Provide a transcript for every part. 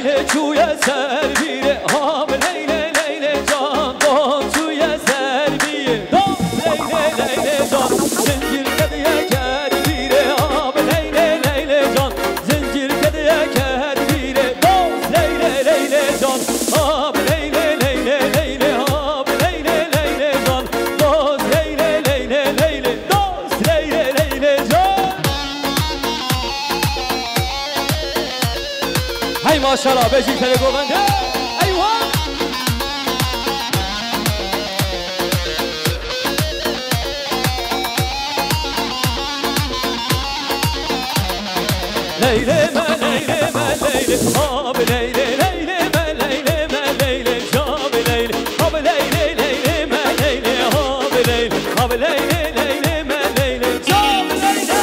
Leyle çuya servire ham leyle leyle can don çuya servire don leyle leyle can zincir kediye kervire ham leyle leyle can zincir kediye kervire don leyle leyle can ham leyle leyle leyle ham leyle leyle can dost leyle leyle leyle dost leyle leyle can. Hay maşallah beşik tele govende eyvah. Leyleme leyleme leyle abi leyle leyleme leyleme leyle abi leyle abi leyle leyleme leyle abi leyle abi leyle leyleme leyle abi leyle.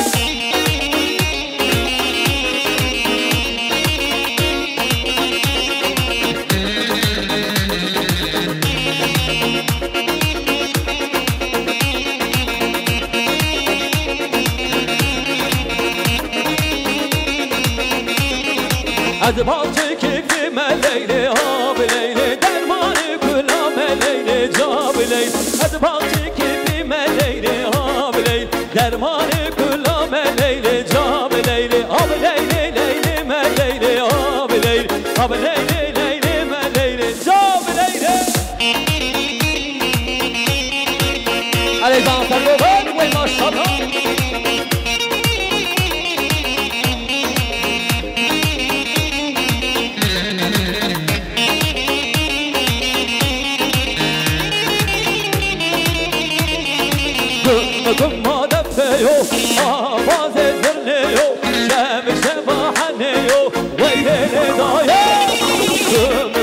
Hadi balcı keyfime leyle abi leyle dermanı kulame leyle cabi leyle. Hadi balcı keyfime leyle abi leyle dermanı kulame leyle cabi leyle abi leyle leyle me leyle abi leyle abi leyle leyle me leyle cabi leyle. Allez dansez le vent, oui maşallah. Gımma defeyo, avaze zırneyo, şemişe bahaneyo, veylele daye.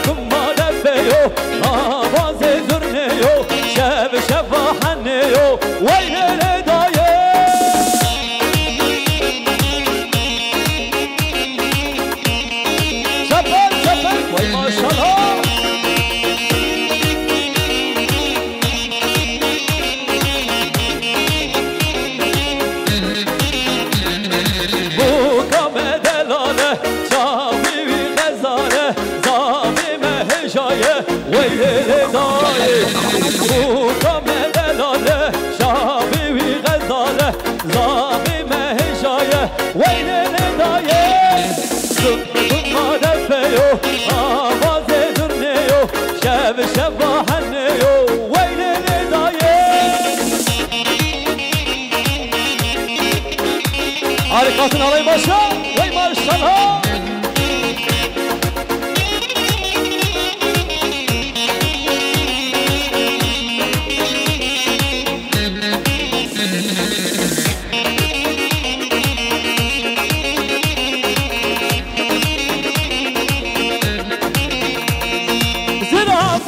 Gımma defeyo, avaze zırneyo, şemişe bahaneyo, veylele daye. Şefer şefer, vay maşallah. Veylele daye, bu kamelelale, şabi gazale, zalime heşaye. Veylele daye, zıkkıma defeyo, avaze zırneyo, şev şevahanneyo. Veylele daye. Harikasın alay başa, vay maşallah. Zıram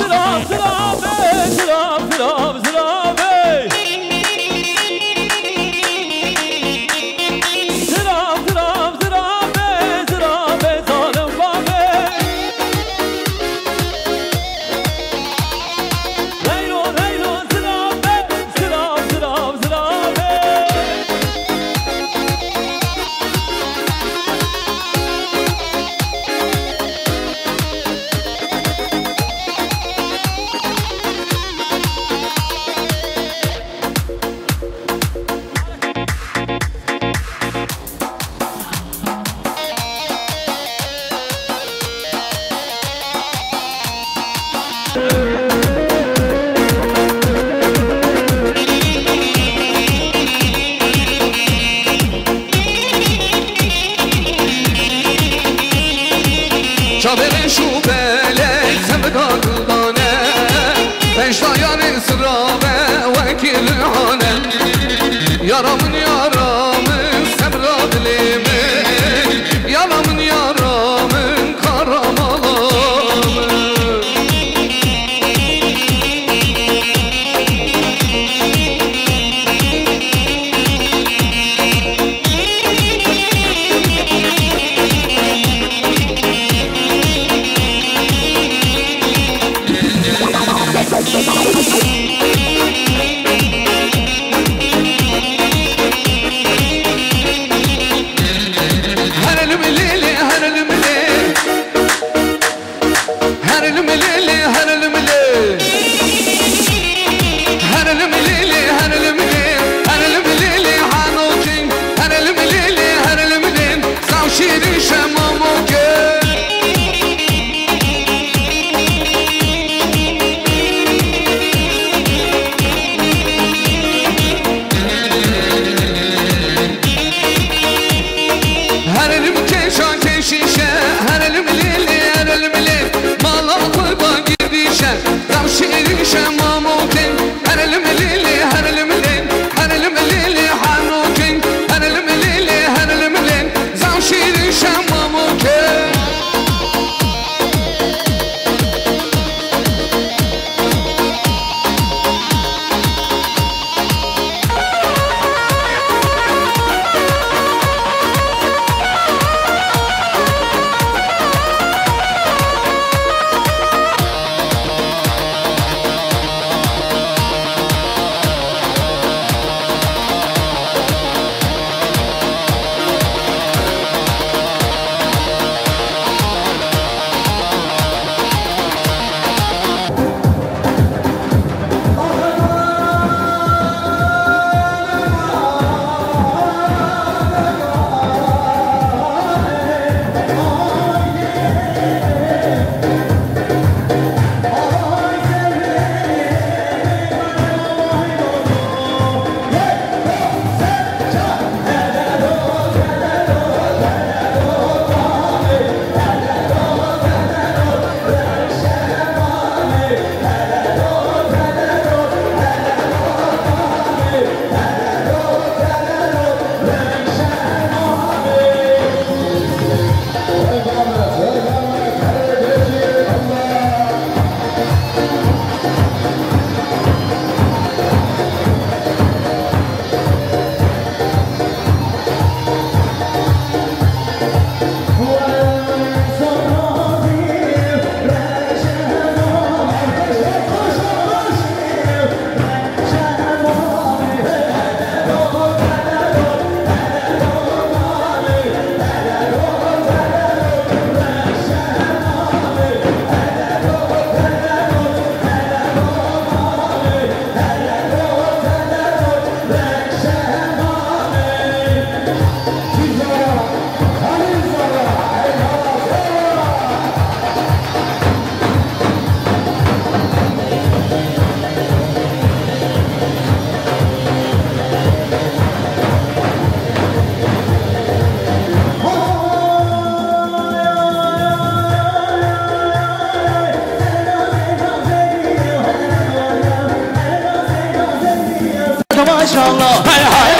maşallah. Hay hay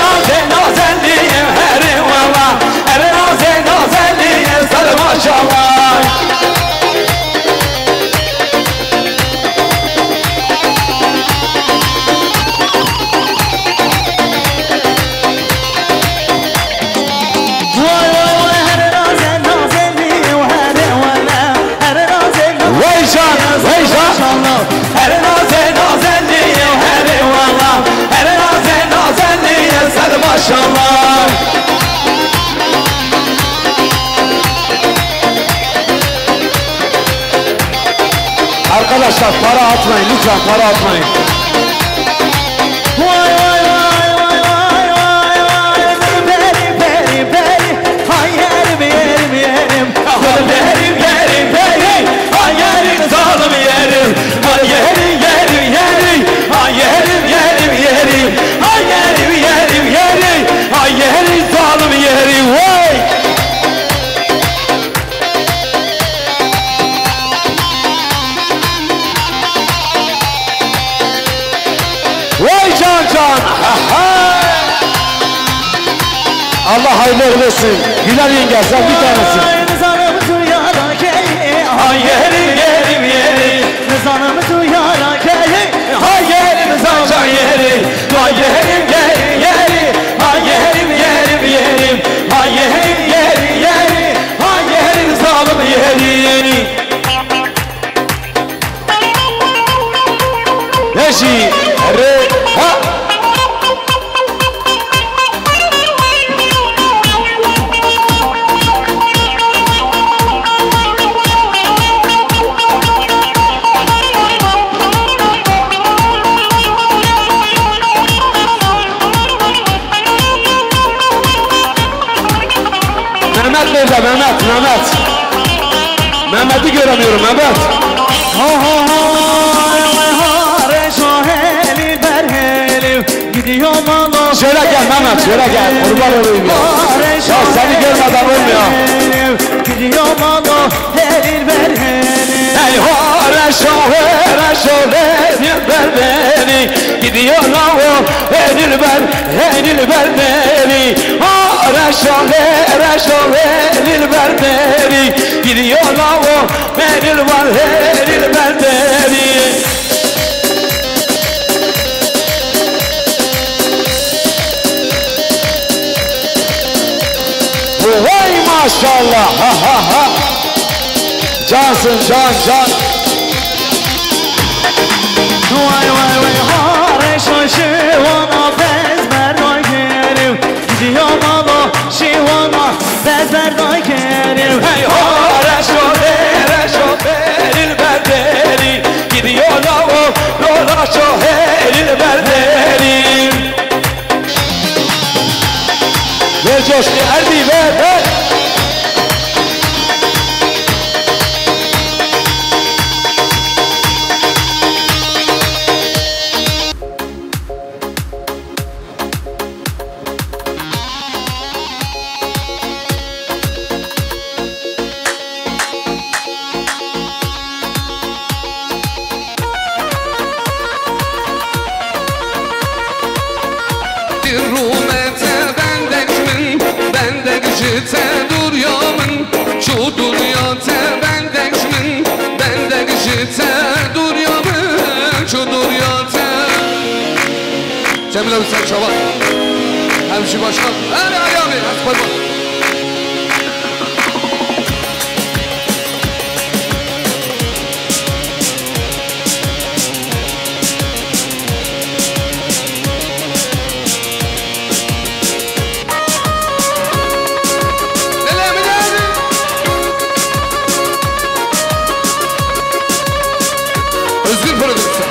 nazenliyim herim valla. Her nazenliyim sarı maşallah. Maşallah. Arkadaşlar para atmayın lütfen, para atmayın. Vay vay vay vay vay vay vay. Benim benim benim. Hay yerim yerim yerim. Yerim yerim yerim. Hay yerim zalim yerim. Hay yerim yerim yerim. Hay yerim yerim yerim. Hay yerim yerim yerim. Hay yerim zalim yerim. Vay. Vay can can. Allah hayırlı olsun. Güler yenge sen bir tanesin. Nizanımı duyarak Hay yerim yerim yerim. Nizanımı duyarak Hay yerim zaten yerim. Hay yerim yerim yerim. Hay yerim yerim yerim. Hay yerim yerim yerim. Hay yerim zalim yerim. Neşi re ha. Mehmet nerede? Mehmet. Mehmet'i göremiyorum Mehmet. Ha ha ha. Reşohelim berhelim. Gidiyorum Allah. Şöyle gel Mehmet, şöyle gel. Kurban olayım ya. Ya seni görmeden olmuyor. Gidiyorum Allah. Helim berhelim. Hey ho reşohelim berberi. Gidiyor o Eylül berberi. Ha reşohelim berberi. Gidiyor o Eylül berberi. Vay maşallah. Ha ha ha. Cansın can. Vay vay vay. Ha reşoşivana bezberday gerim. Gidiyorum Allah. Şivana bezberday gerim. Hey ho reşohelim berberi. Gidiyor o reşohelim berberi. Ver coşku Erdi ver. Cemil abi sen çabuk. Hemşi başkan. Hadi Ali abi. Hadi parmak. Özgür prodüksiyon.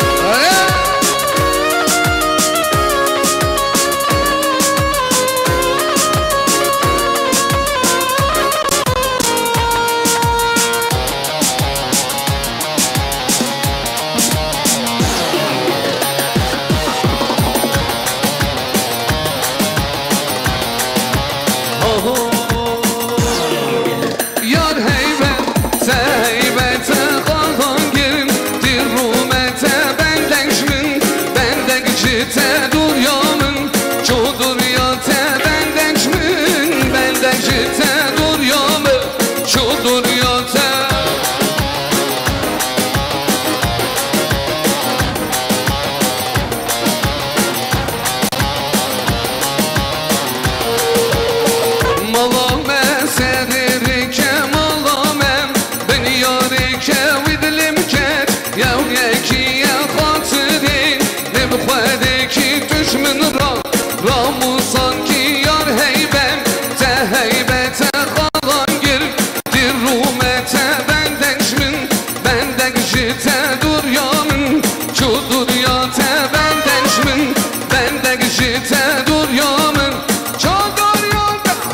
تدور يا من جادار يا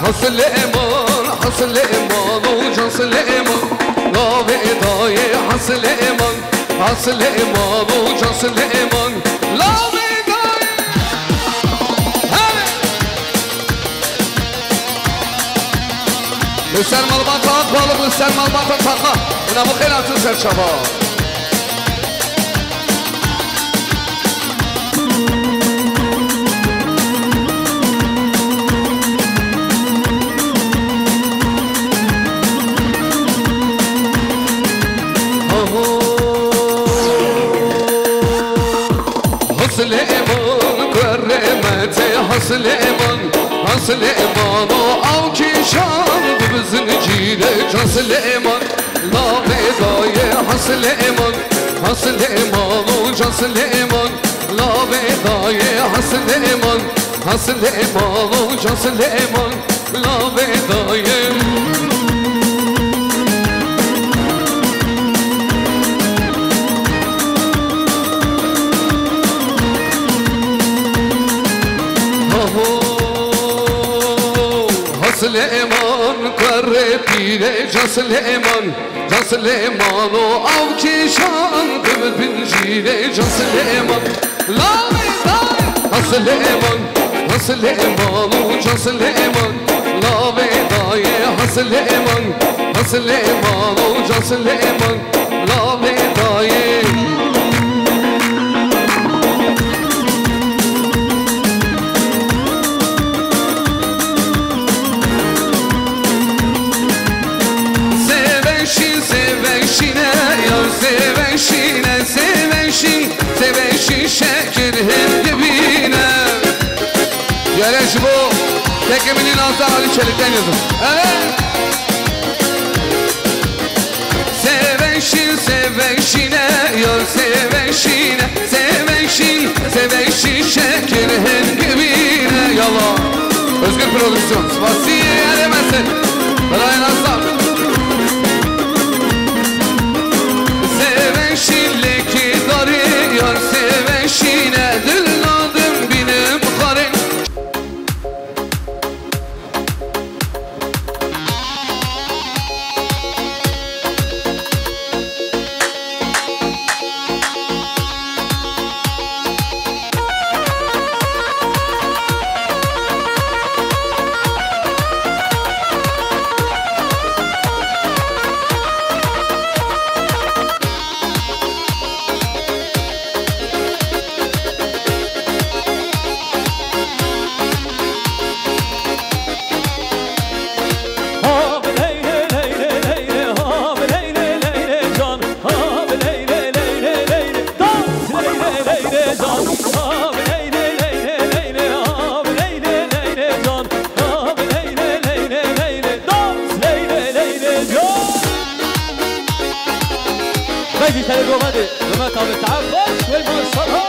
حصل إيمان حصل إيمان وجصل إيمان لا بداي حصل إيمان حصل إيمان وجصل إيمان لا بداي لسر مالباطات بالغ لسر مالباطات حقا ونبو خيلات لسر شباب حصل إيمان كرمتي حصل إيمان حصل إيمان أو كيشان بزنجيري حصل إيمان لا بداية حصل إيمان حصل إيمان وحصل إيمان لا بداية حصل إيمان حصل إيمان وحصل إيمان لا بداية Süleyman karre pire Can Süleyman Can Süleyman o av kişan Kıvır bin şire Can Süleyman La vedai Han Süleyman Han Süleyman o Can Süleyman La vedai Han Süleyman Han Süleyman o Can Süleyman La vedai Seveşine, seveşin, seveşin şekerin dibine Yarış bu, tekeminin altı Ali Çelik'ten yazın evet. Seveşin, seveşine, yar seveşine Seveşin, seveşin şekerin dibine Yalan Özgür Prodüksiyon, Spasiye Eremezsin Brian Aslan Seveşinleki darı yar seveşine Dilladım benim karın مجلس الجمهوري بمطعم التعبس والمنصرة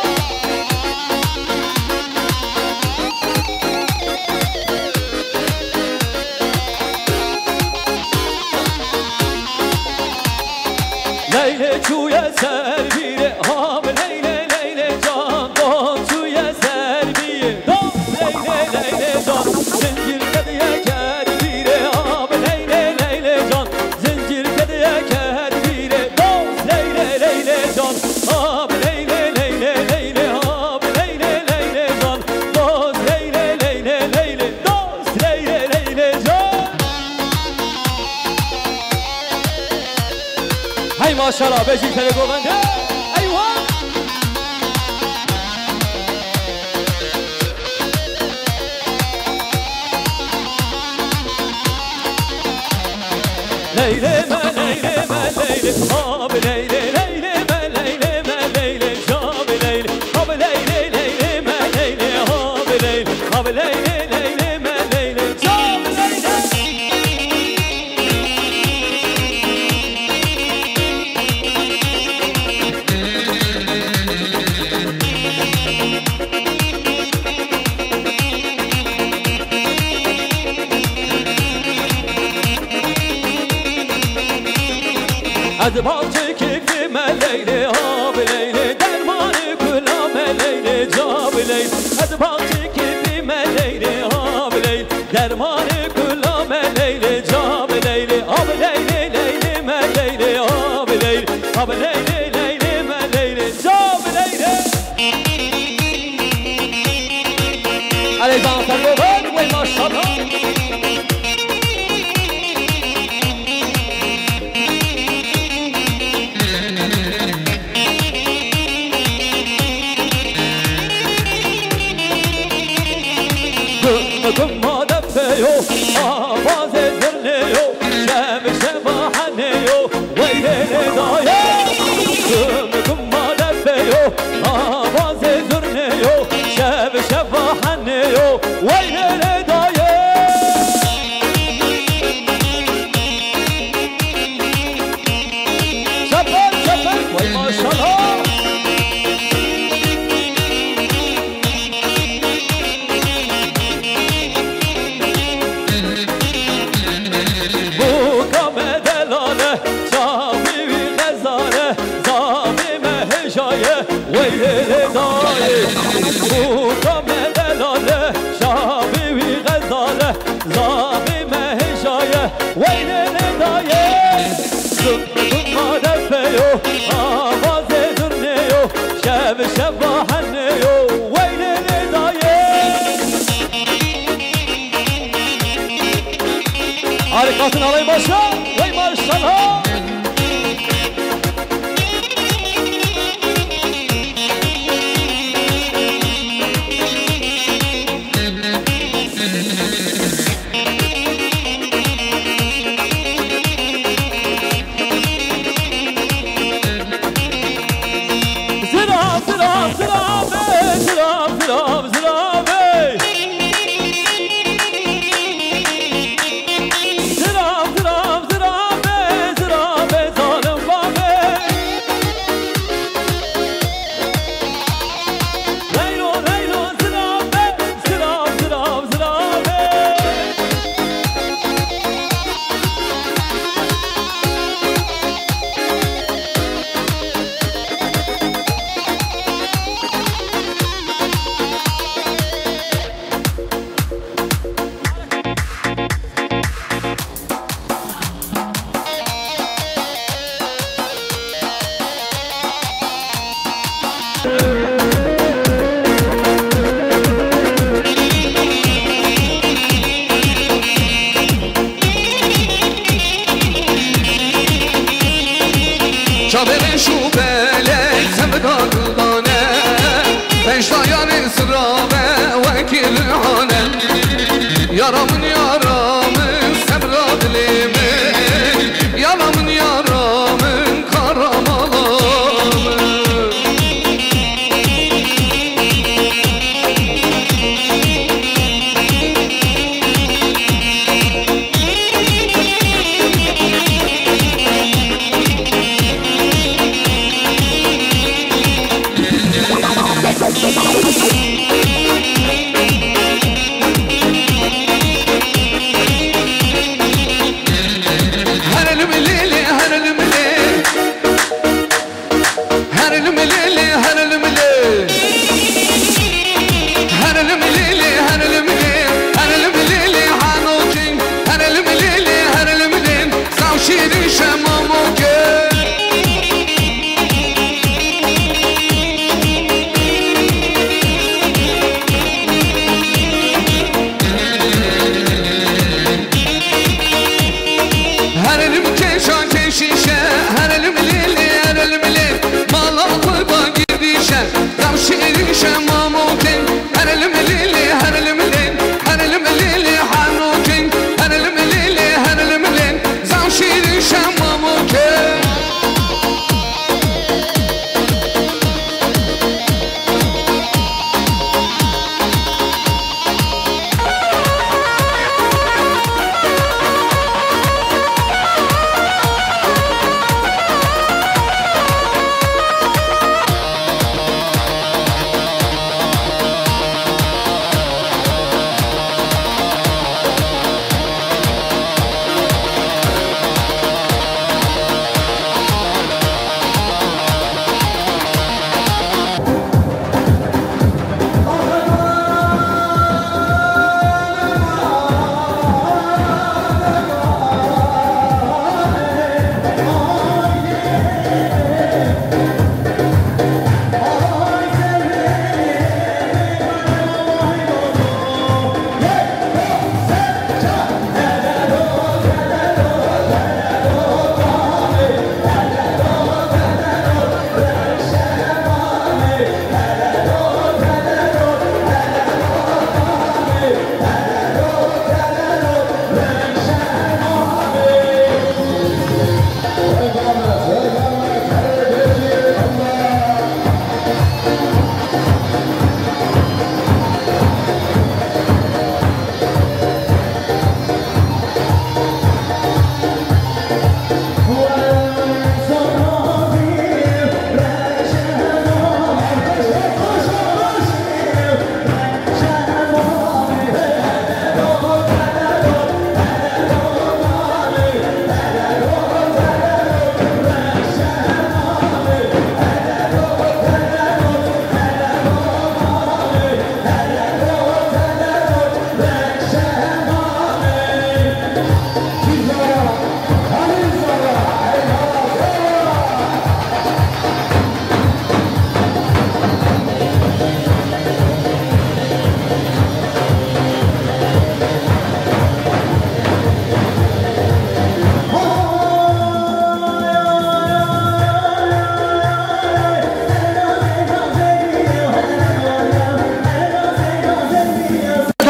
ليلى شو يا سربية هام ليلى ليلى جان دون شو يا سربية دون ليلى ليلى جان زنجير كديا كربية هام ليلى ليلى جان زنجير كديا كربية دون ليلى ليلى جان هام ليلى ليلى ليلى هام ليلى ليلى جان دون ليلى ليلى ليلى دون ليلى ليلى جان هاي ما شاء الله بيجي تلقوا ايوه ليلى ما ليلى ما ليلى هاب ليلى ليلى ما ليلى ما ليلى جاب ليلى هاب ليلى ليلى ما ليلى هاب ليلى هاب ليلى ليلى ما ليلى جاب ليلى أدبارتي كيف ما ليلى هاب ليلى درماني كلها ما ليلى جاب ليلى أدبارتي كيف dermanı kulame leyli cam leyli ab leyli leyli me leyli ab leyli ab leyli leyli me leyli cam leyli Allez dans ta globale oui maşallah Gımma defeyo, avaz ezirliyo, şebahaniyo, veylele daye. Gımma defeyo, avaz ezirliyo, şebahaniyo, veylele daye. Şefek şefek, vay maşallah. Veylele daye Bu kamedelale Şabi-i gazale Zalime heşaye Veylele daye Zımmı defeyo Avaz edurneyo Şebahanneyo Veylele daye Harikasın alay başa Vay maşallah Zıram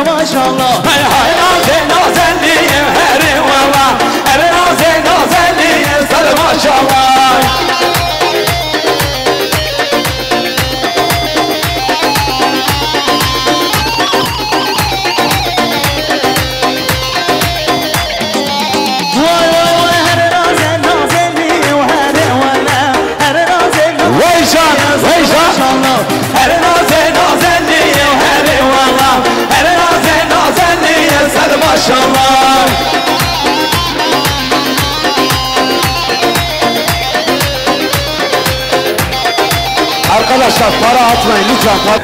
maşallah. Hay hay nazen nazelliyim her valla. Her nazen nazelliyim sarı maşallah. Vay vay vay her nazen nazelliyim her valla. Her nazen Vay maşallah. her nazen nazelliyim her valla. Her nazen nazelliyim sarı maşallah. Arkadaşlar para atmayın lütfen.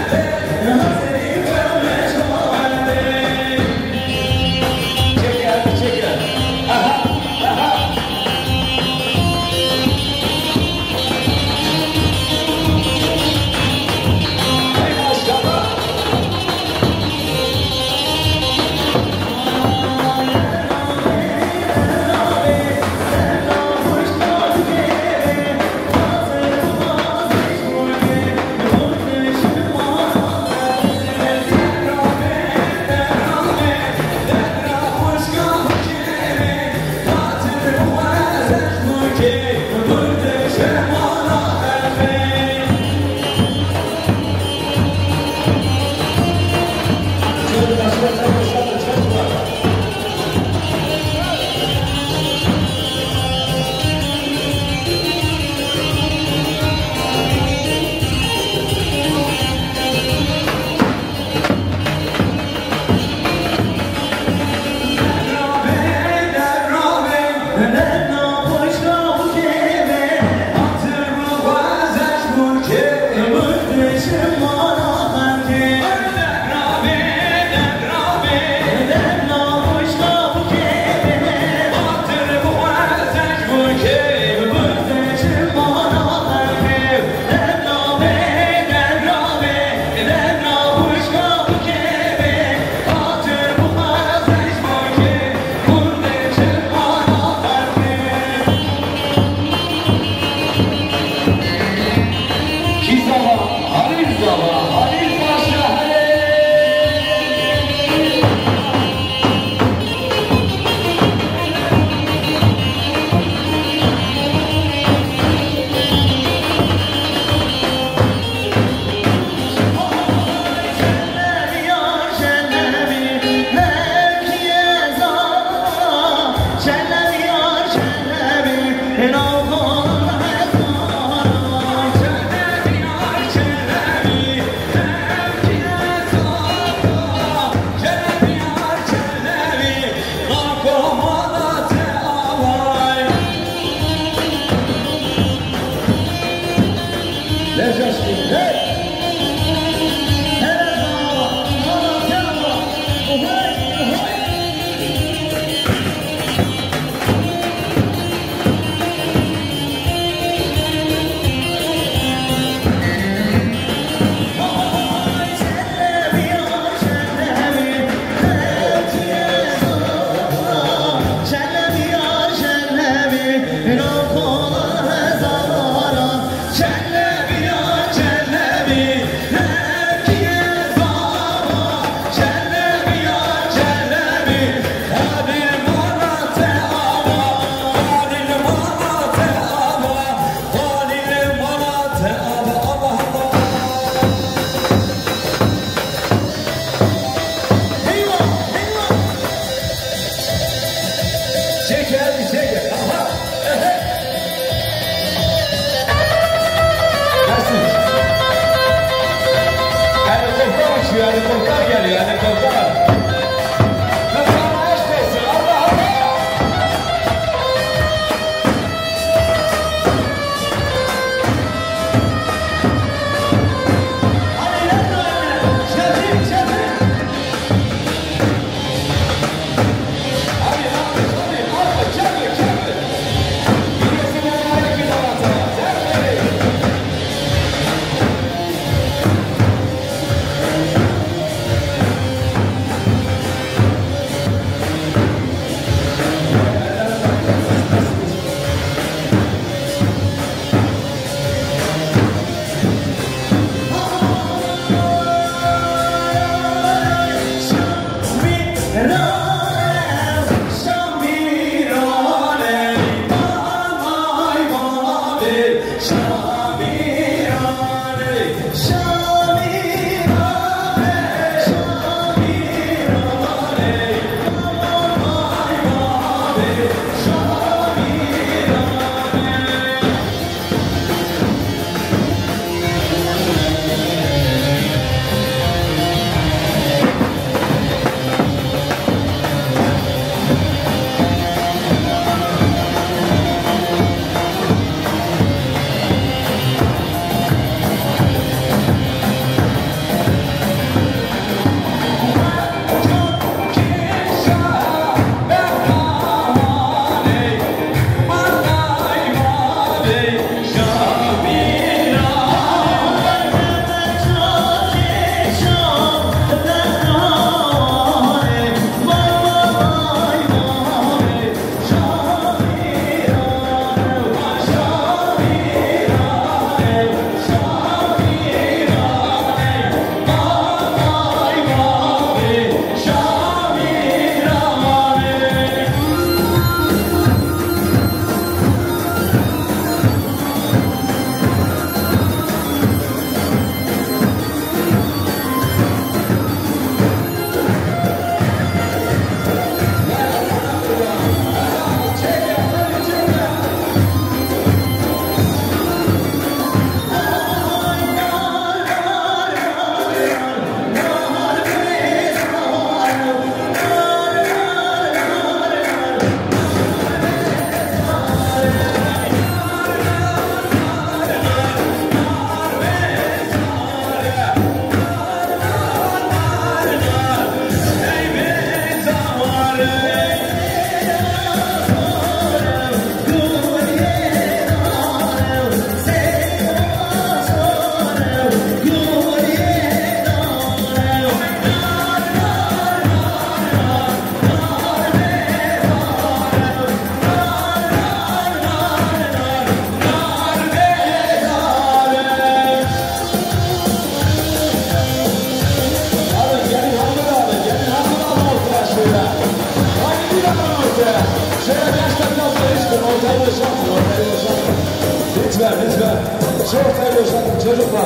Şu ortaya boşaltın çocuklar.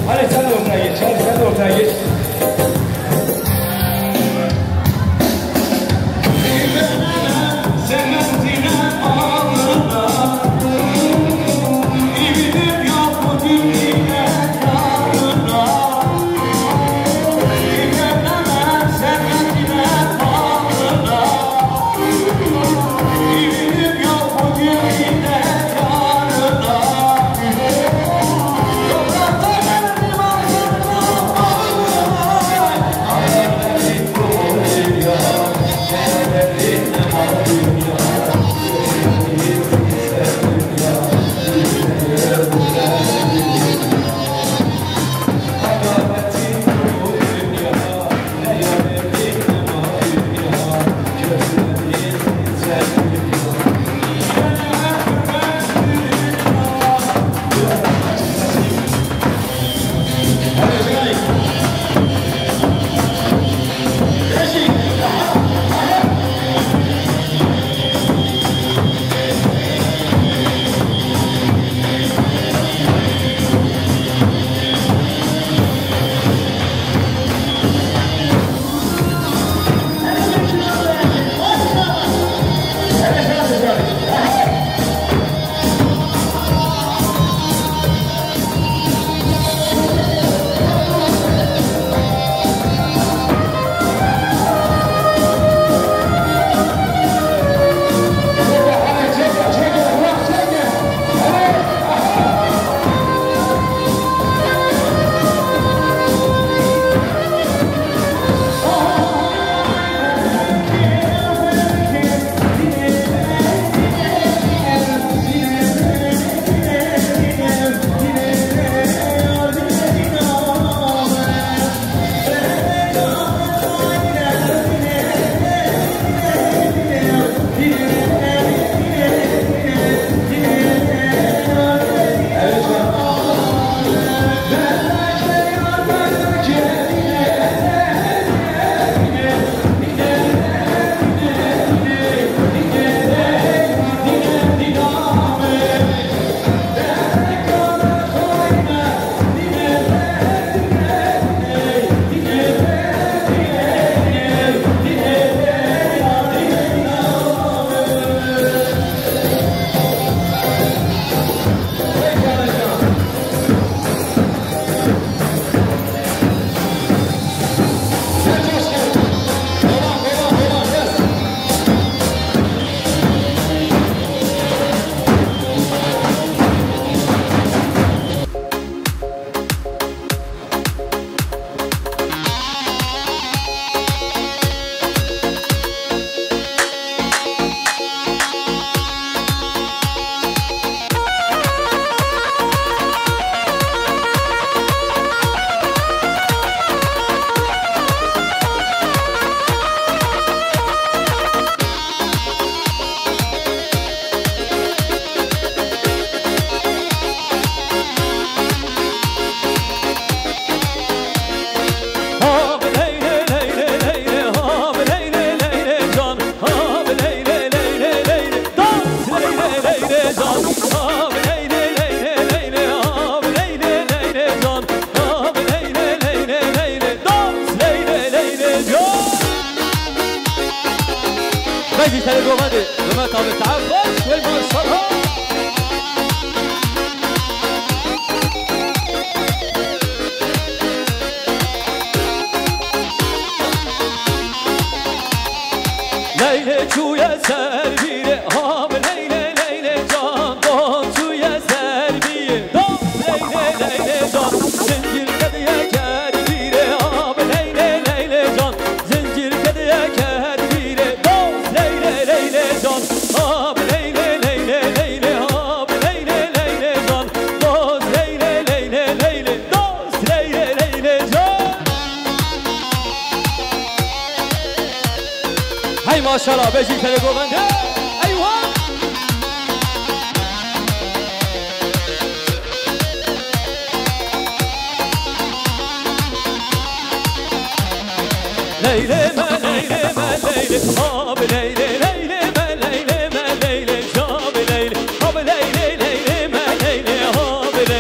Hadi sen de ortaya geç. Hadi sen de ortaya geç. مجلس الجمهوري جماعة التعبد والمنصرة Leyle çuya servire ham leyle leyle can don çuya servire don leyle leyle can zincir kediye kervire ham leyle leyle can zincir kediye kervire don leyle leyle can ham leyle leyle leyle ham leyle leyle can don leyle leyle leyle don leyle leyle can Hay maşallah beşik tane govende eyvah Leyleme leyleme leyle abi leyle leyleme leyleme leyle abi leyle abi leyle leyleme leyle abi leyle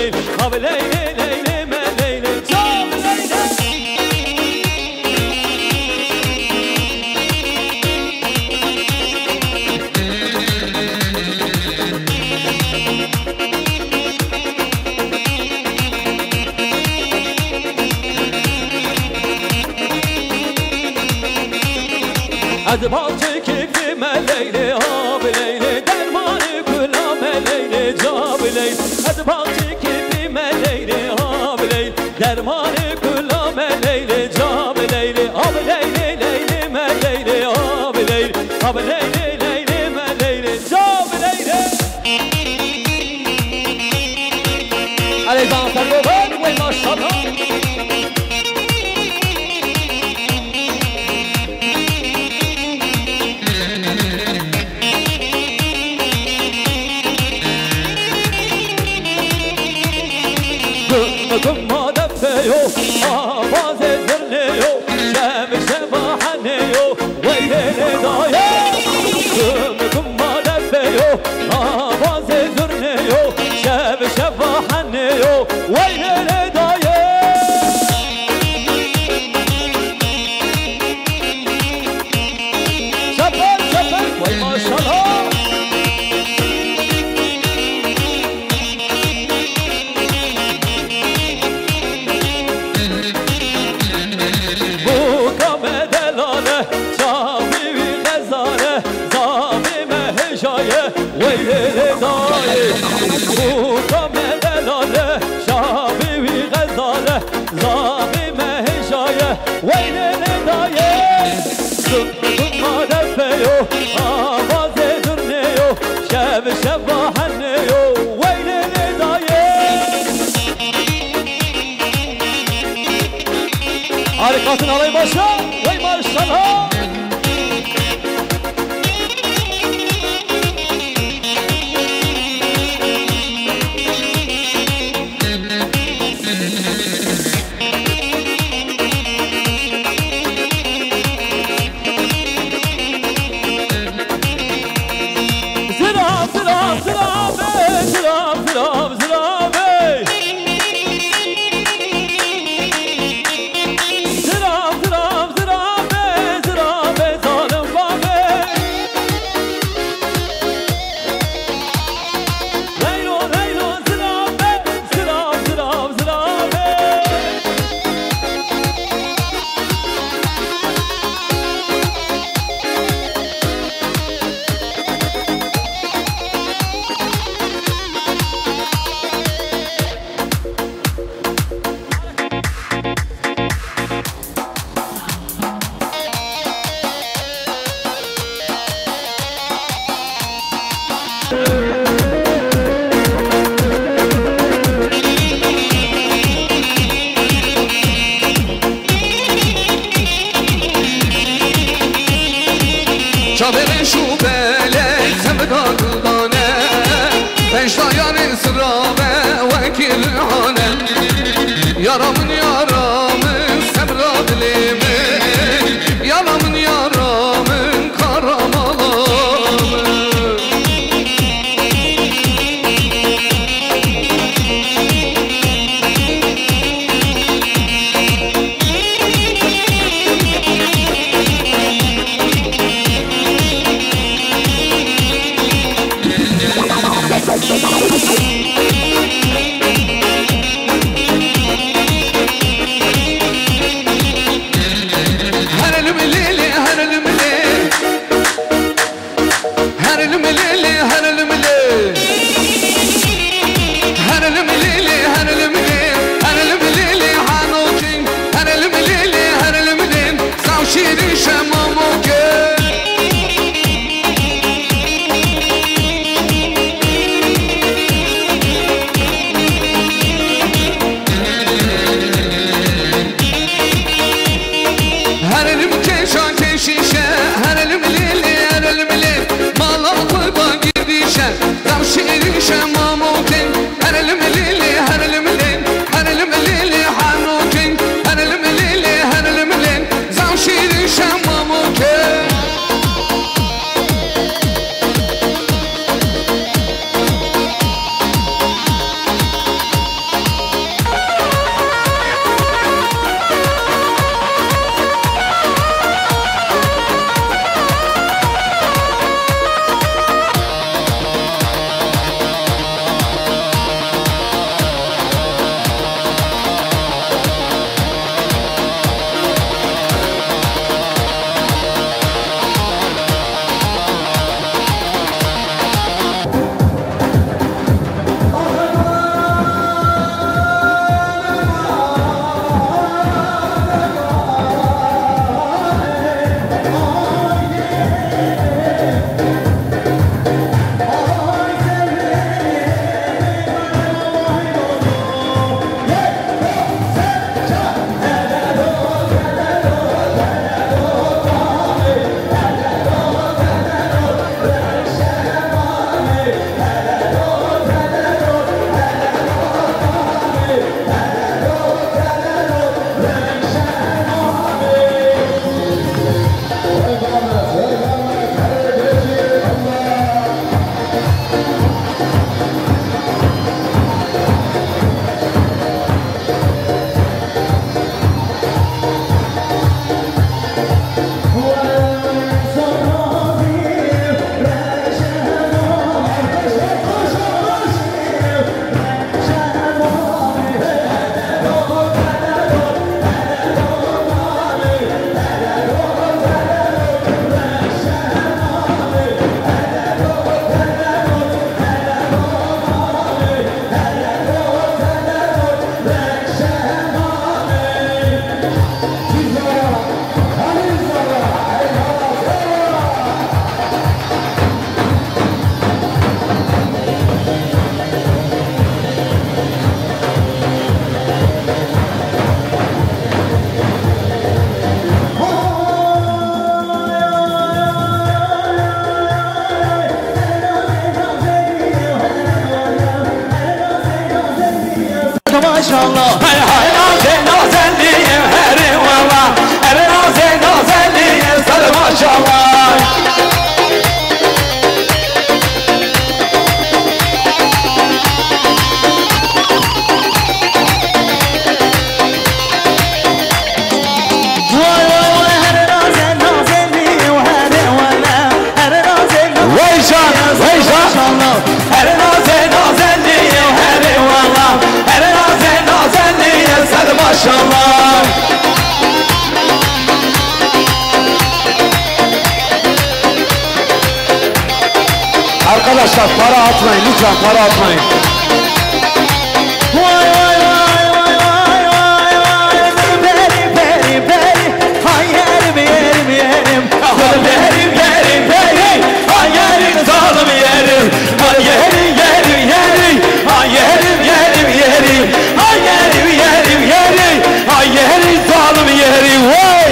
از باچه کیفی ملیلی آب لیلی درمان کلا ملیلی جاب لیلی از باچه کیفی ملیلی آب لیلی درمان کلا ملیلی جاب لیلی آب لیلی لیلی ملیلی آب لیلی آب لیلی لیلی ملیلی جاب لیلی علی بان سرگوبان و ماشالله گم دفیو آواز زرنیو شب شباحنیو ویل دایه گم دفیو آواز زرنیو شب شباحنیو ویل دایه شبن شبن وی ماشالله ویل دایه او کام دلاله شابی وی غزاله زامی مهجایه ویل دایه زم مادفیو آواز درنیو شب شباحنیو ویل دایه حرکاتın alay başa vay maşallah Çadırın şu belek sevda kıldane Beştayarın sıra ve vekilhane Yaramın yaramın semra dilimin Yaramın yaramın karamalamın Her elim keşan Arkadaşlar para atmayın lütfen, para atmayın. Vay vay vay vay vay vay vay. Benim benim benim. Hay yerim yerim yerim. Yerim yerim yerim, ay yerim zalim yerim, ay yerim yerim yerim, ay yerim yerim yerim, ay yerim yerim yerim, ay yerim zalim yerim. Vay!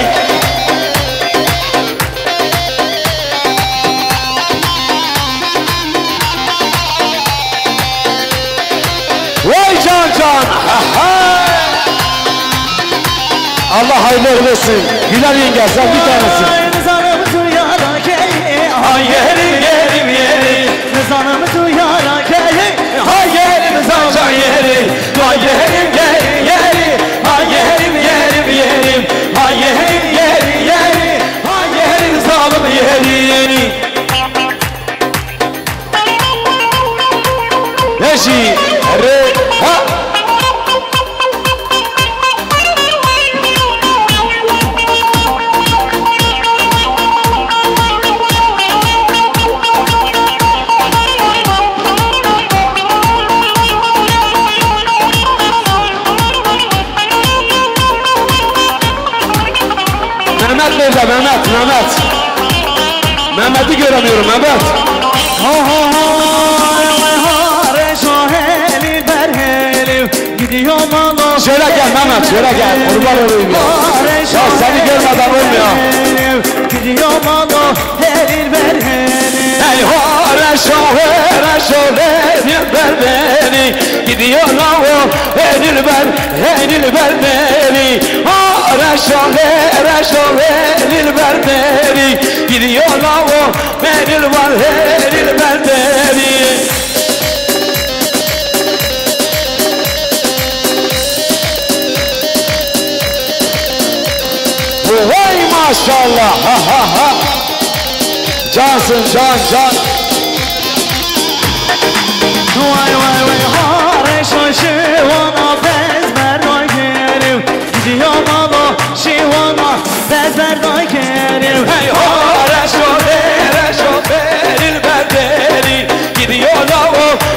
Vay can can. Allah hayırlı versin. Güler yenge sen bir tanesin. Nizanımı duyarak Ay yerim yerim yerim, Nizanımı duyarak ay yerim zalim yerim, ay yerim yerim yerim, ay yerim yerim yerim, ay yerim yerim yerim, ay yerim zalim yerim. Neşi. Re. Ha. Mehmet nerede? Mehmet. Mehmet'i göremiyorum Mehmet. Gidiyorum Allah. Şöyle gel Mehmet, şöyle gel. Kurban olayım ya. Ya seni görmeden olmuyor. Gidiyorum Allah. Helil ver helil. Ey reşo verin ver beni, gidiyor o enil ver beni. Reşo verin ver beni, gidiyor o enil ver beni. Vay maşallah. Ha ha ha. Cansın can. Vay vay vay hare şivana bezber gerim. Gidiyorum Allah şivana bezber gerim. Hey reşo verin ver beni, gidiyor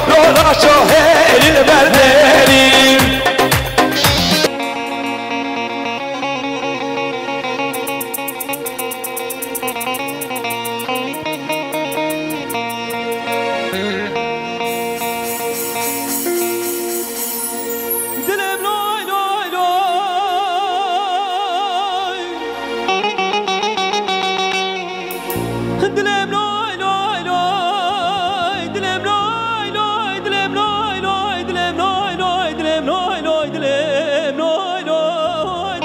o reşo verin ver beni. Dilim loy loy loy, dilim loy loy loy, dilim loy loy, dilim loy loy, dilim loy loy, dilim loy loy, dilim loy loy,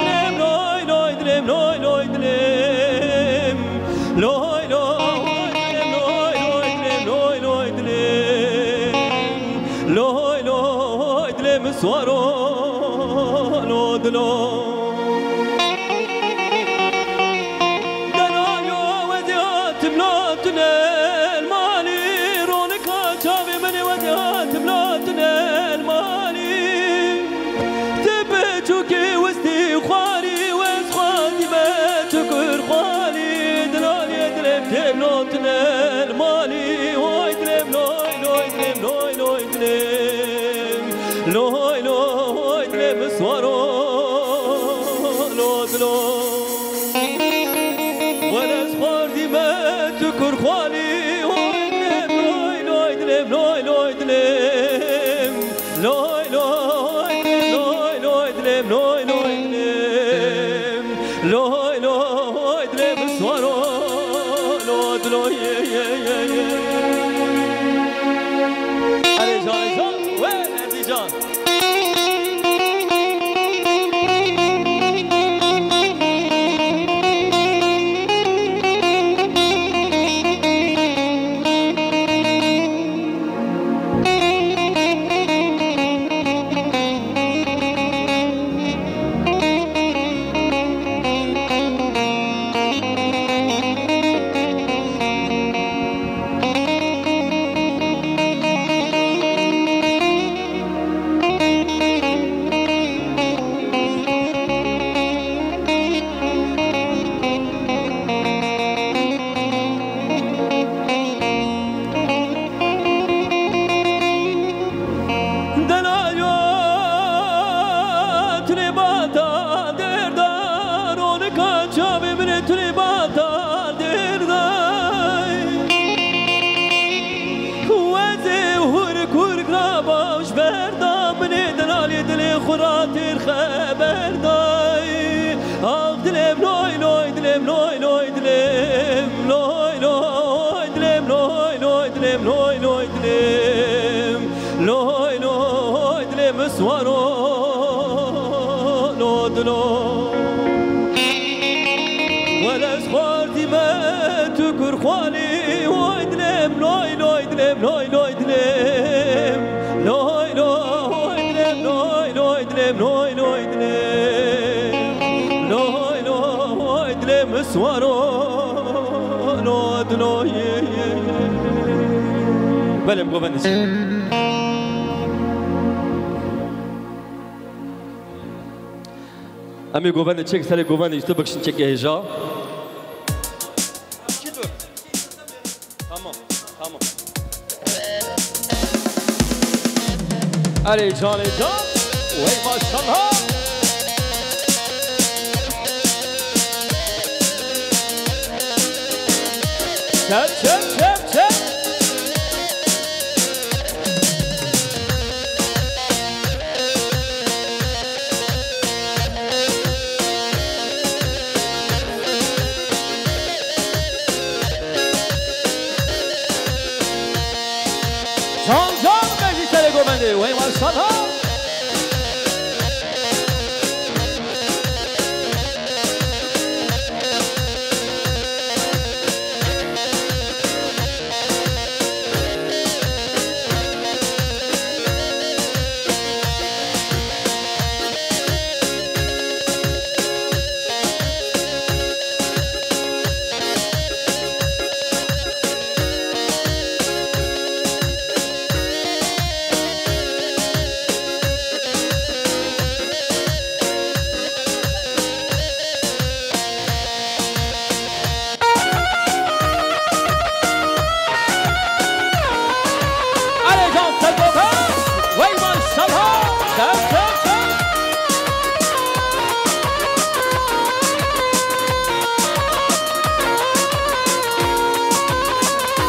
dilim loy loy, dilim loy loy, dilim loy loy, dilim loy loy, dilim loy loy, dilim loy loy, dilim swaro lo dlo. لوي لوي دلم سوارو لو دلو ولا صغار ديما تكر خوالي لوي لوي دلم لوي لوي دلم لوي لوي لوي لوي دلم لوي لوي دلم لوي لوي دلم سوارو لو دلو Allez Jean, ouais, vas-y Jean. کردی من تو کرخوانی وای دلم لای لای دلم لای لای دلم لای لای دلم لای لای دلم لای لای دلم لای لای دلم سوارو لای لای بله مگوبندش امی گوبند چک سر گوبندش تو بکشین چک هجا تمام تمام علی جان جان وی ماشالله چپ چپ چپ چپ جان جان بجی سر گوبنده وی ماشالله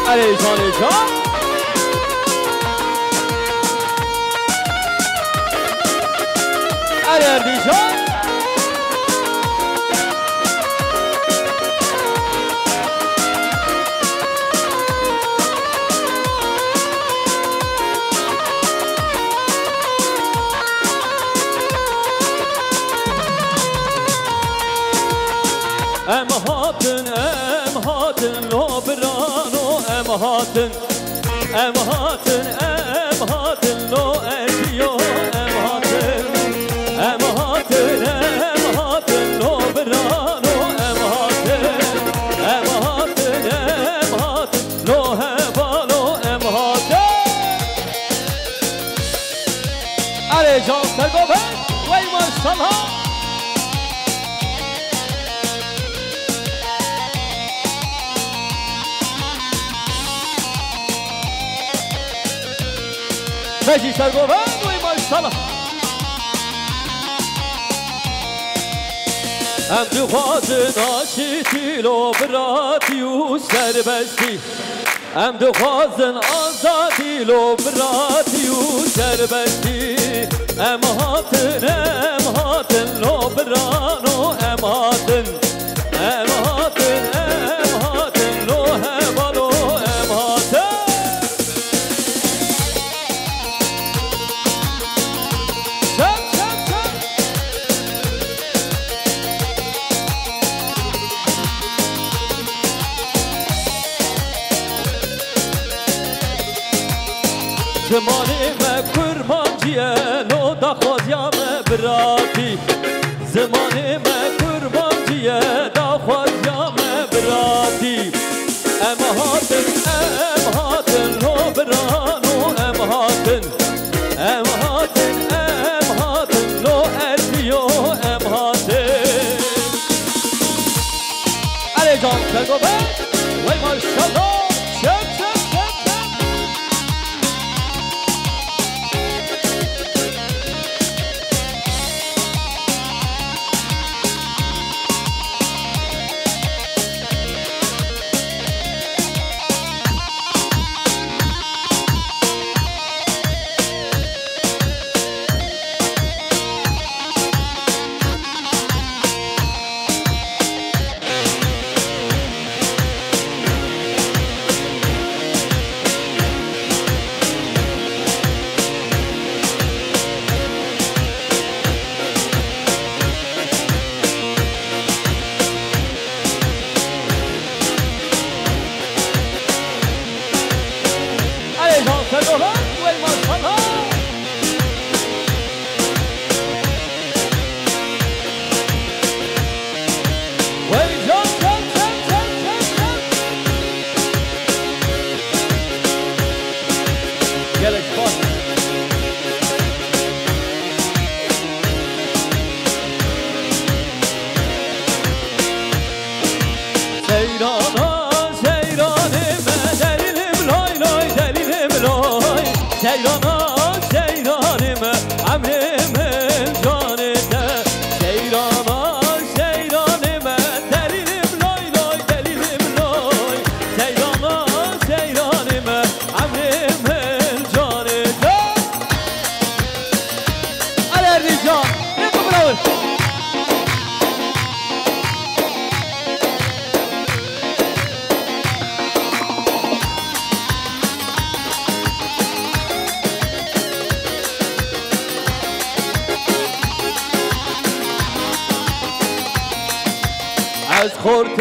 علی جان جان علی اردی جان ام هاتن لو برانو ام هاتن لو ادیو ام هاتن لو برانو ام هاتن لو هبالو ام هاتن علی جان سرگوبه وی ماشالله بجی سرگوبند وی ماشالله هم تو خوازن آشیتی لو براتی و سربستی هم تو خوازن آزادی لو براتی و سربستی ام هاتن لو برانو ام هاتن لو هبالو ام هاتن زمانی ما کرمانجیه لو دخوازیم براتی زمانی ما کرمانجیه دخوازیم براتی ام هاتن لو برانو ام هاتن لو ادیو ام هاتن علی جان سرگوبه وی ماشالله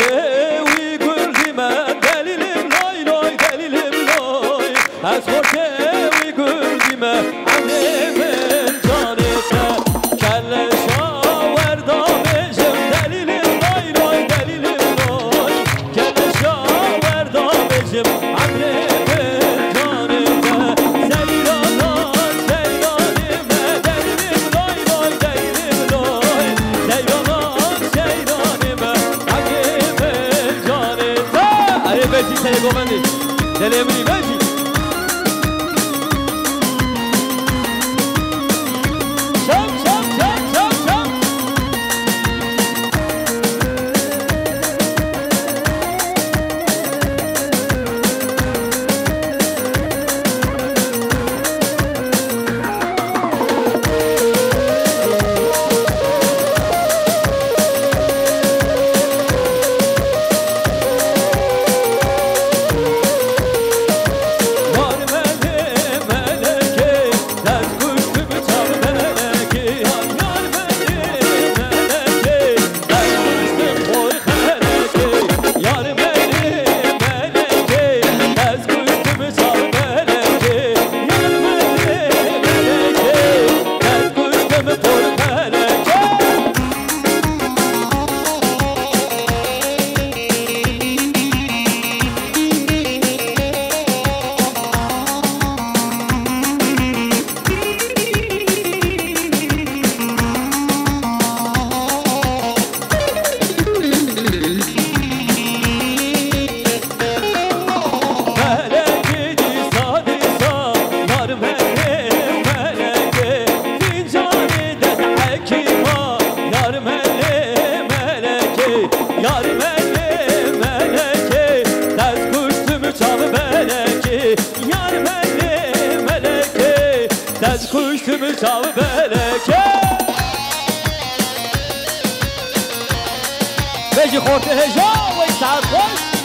وی گردیمه دلیلم لای لای دلیلم لای از خورده وی گردیمه عمرم جانته کلشا وردا بجم دلیلم لای لای دلیلم لای کلشا وردا بجم عمرم گومندی دلمونی بجی شم شم شم شم شم بيجي خورته هجا ويسعد خوش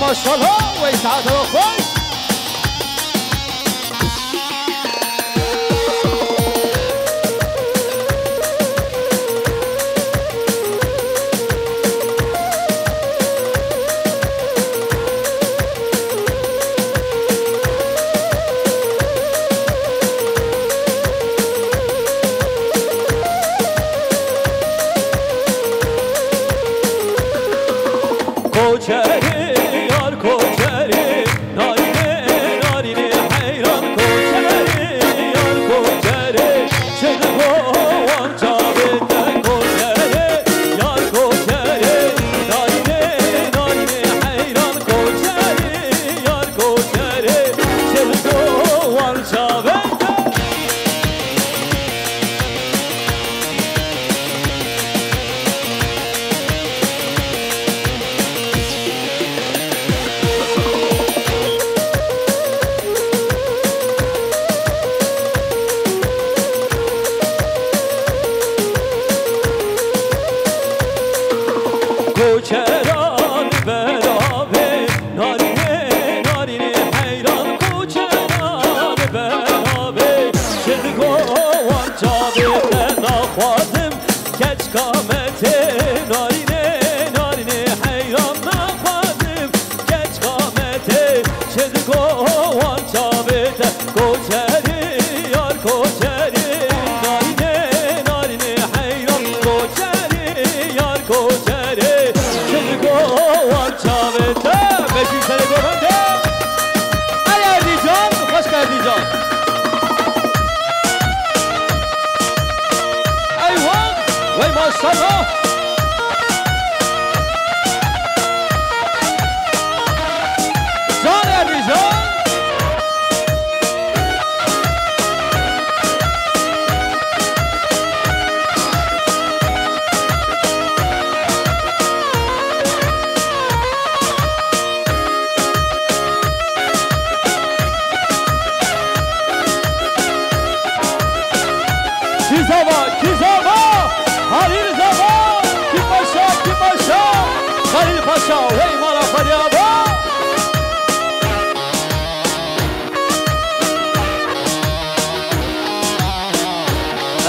ماشاءالله ويسعد خوش کوچران برابه نارینه نارینه حیران کوچران برابه شدگوان جابه نخوازم کچ قامته نارینه نارینه حیران نخوازم کچ قامته شدگوان جابه کوچری یار کوچری نارینه نارینه حیران کوچری یار کوچری شدگوان جابه بشی سر گوانده علی عردی جان خوش کردی جان وای ماشاءالله جان عردی جان کی زبا حلیل زبا کی پاشا خلیل پاشا وی مالا فریابا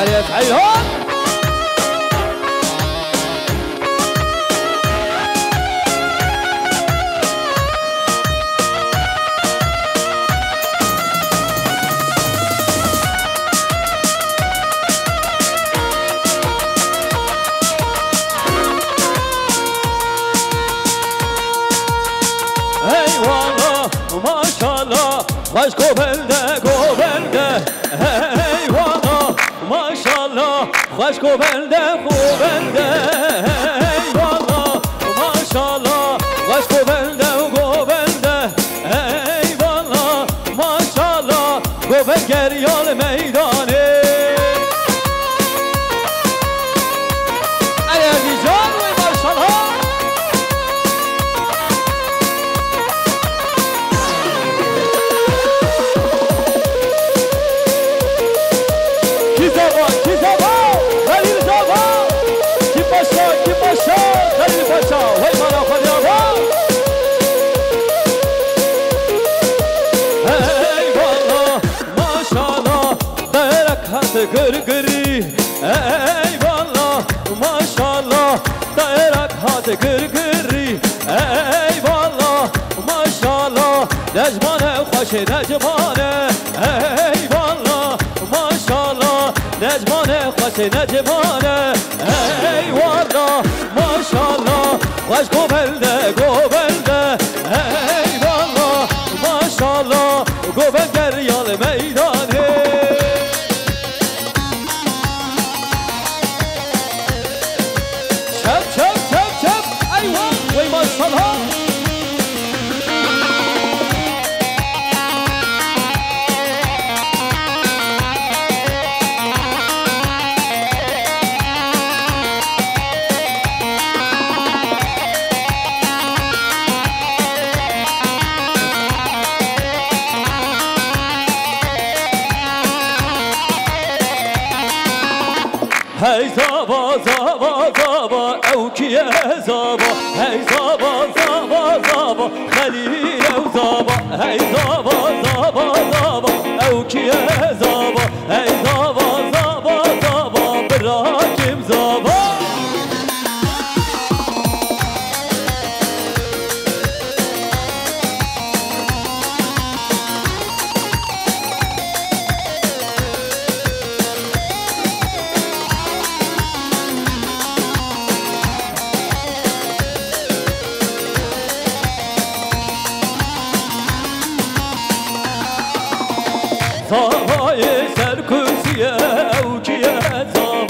علیت حیران Baş gobelde gobelde eyvallah maşallah baş gobelde gobelde eyvallah maşallah baş gobelde gobelde eyvallah maşallah gobel geryal meydanı Aleyhi can ve maşallah Halil Paşa, vay bana Faryaba eyvallah maşallah dayarak gırgırı eyvallah maşallah dayarak gırgırı eyvallah maşallah necmane hoş necmane eyvallah maşallah necmane hoş necmane eyvallah maşallah baş gobelde gobelde eyvallah maşallah gobel geryal meydanı çep eyvallah vay maşallah Hey zaba zaba zaba evkiye zaba Hey zaba zaba zaba Halil ev zaba Hey zaba zaba zaba evkiye zaba Hey zaba zaba zaba bırakım zaba Zavayı ser kursiye evkiye zaba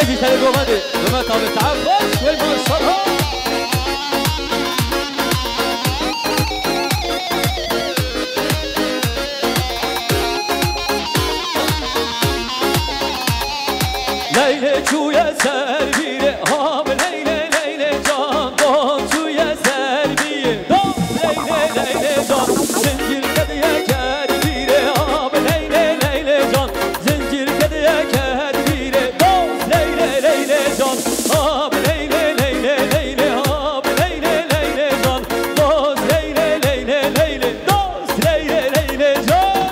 بيجي تلقوا مدي وما تابع تعبش والمرشدها Leyle çuya servire ham leyle leyle can don çuya serviye don leyle leyle can zincir kediye kervire ham leyle leyle can zincir kediye kervire don leyle leyle can ham leyle leyle leyle ham leyle leyle can don leyle leyle leyle don leyle leyle can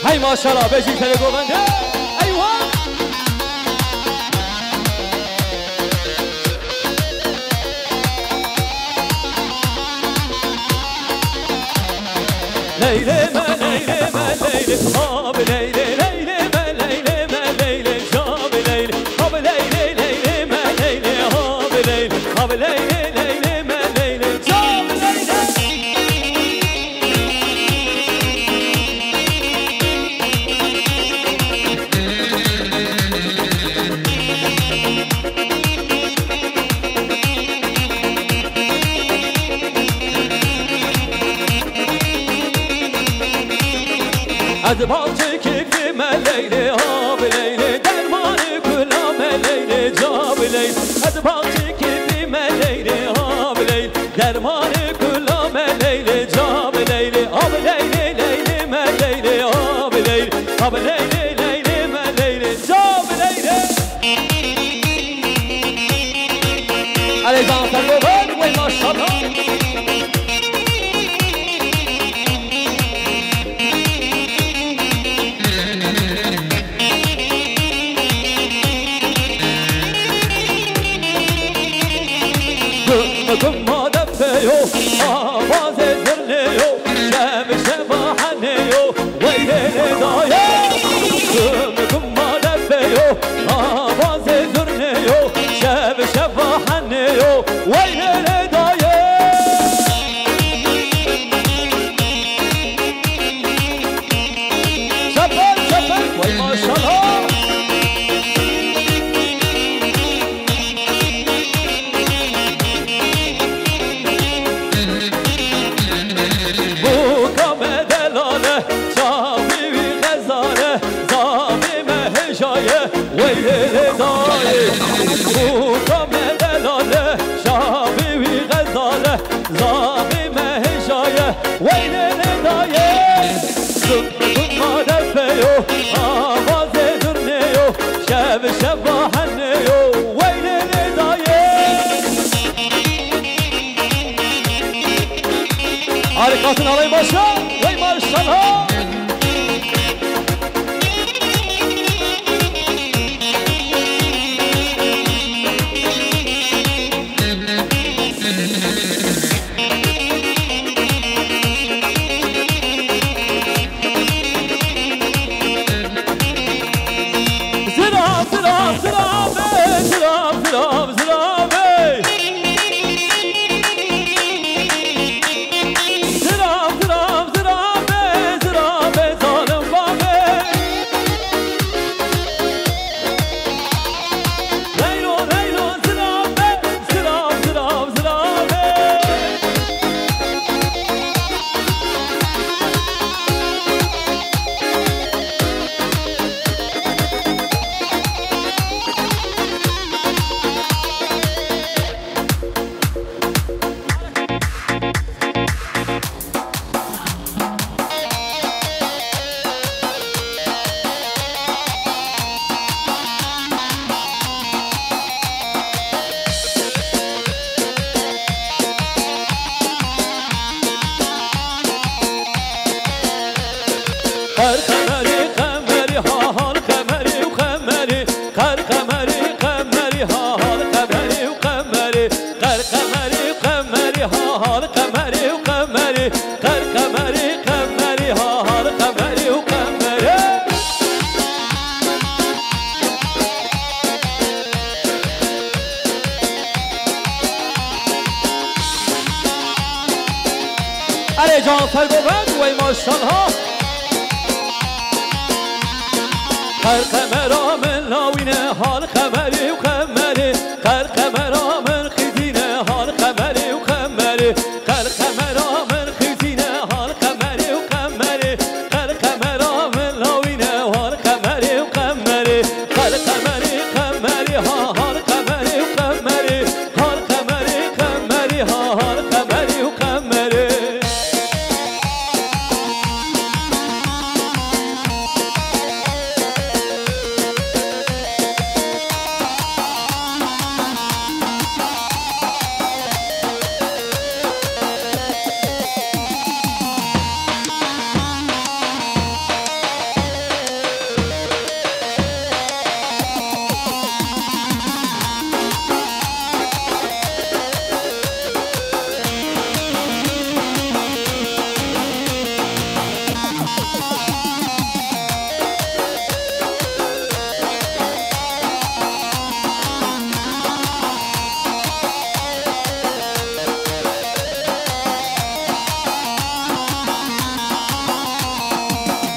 Hay maşallah beşik tane govende eyvah Leyleme leyleme leyle abi leyle leyleme leyleme leyle abi leyle abi leyle leyleme leyle abi leyle abi leyle leyleme leyle abi leyle از balcı keyfime leyle abi leyle dermanı kulame leyle cabi leyle az balcı keyfime leyle abi leyle dermanı kulame leyle cabi leyle abi leyle leyle me leyle abi leyle abi leyle leyle me leyle cabi leyle Allez dans ta govan ouais maşallah Gımma defeyo, avaz ezirliyo, şemişe bahaniyo, veylere daye. Gımma defeyo, avaz ezirliyo, şemişe bahaniyo, veylere daye. Şefek şefek, vay maşallah. Veylere daye bu kamedelale şabi gazale zalime heşaye veylere daye Zıkkıma defeyo avaz edurneyo şev şevahanneyo veylere daye Harikasın alay başa vey maşallah Can Sergoven ve maşallah خرقمرا من لاوینه حال خمری و خمری خرقمرا من خیزینه حال خمری و خمری خرقمرا من خیزینه حال خمری و خمری خرقمرا من لاوینه حال خمری و خمری خرقمری خمری ها حال خمری و خمری حال خمری خمری ها حال خمری و خمری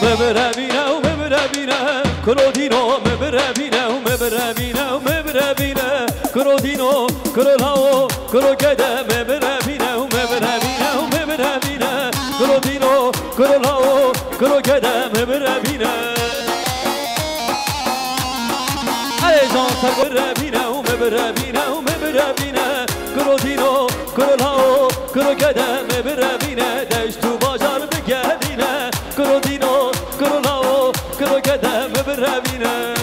مبربینه و مبربینه کرودینو مبربینه و مبربینه و مبربینه کرودینو کرلاو کروگده مبربینه و مبربینه و مبربینه کرودینو کرلاو کروگده مبربینه ای جان سر مبربینه و مبربینه و مبربینه کرودینو کرلاو کروگده مبربینه دشتو بازار بگردینه کرودینو کرلاو کروگده مبربینه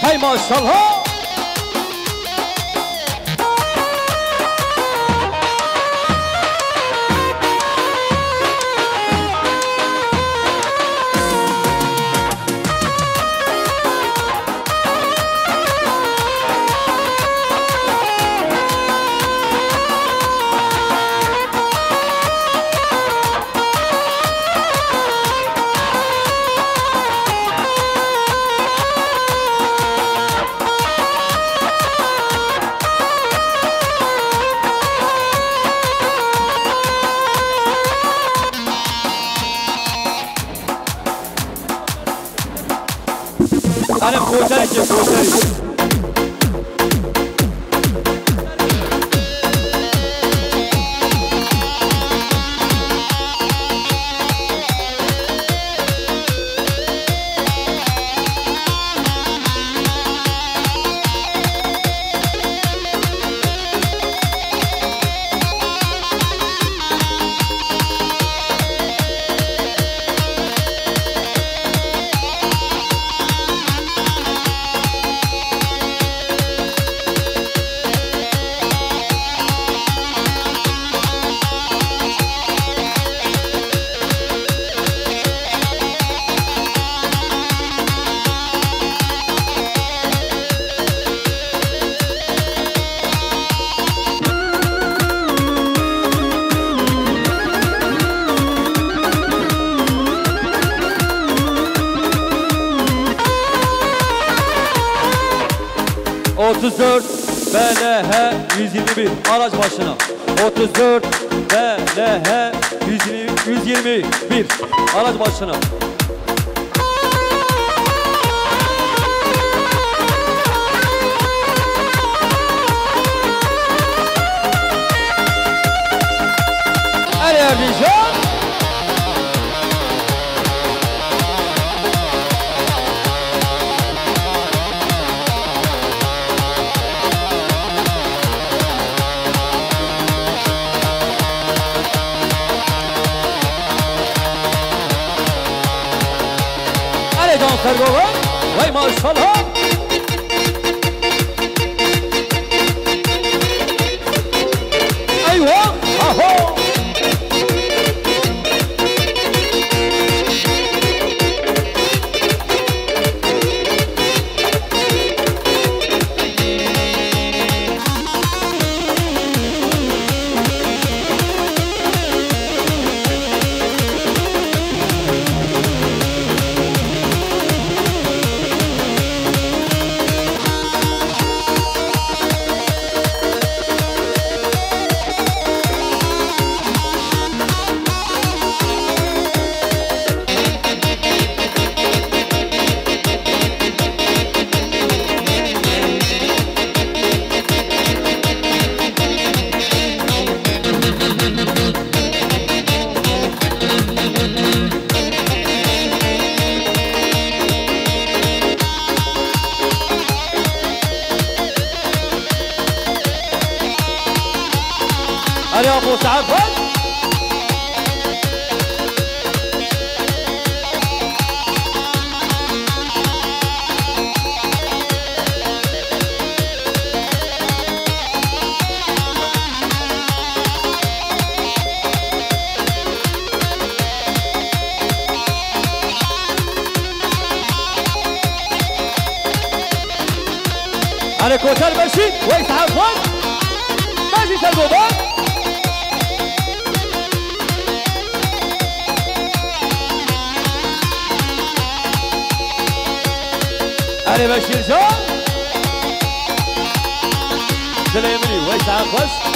هی ماشاءالله أنا بخوتري كيف بخوتري ...34 BLH 121 araç başına 34 BLH 121 araç başına خربوه وای ماشالله ايوه اهو يا ابو سعد على كوتر ماشي ويسعد ماشي سلبوبان علي بشير جان سليمني ويسعد بس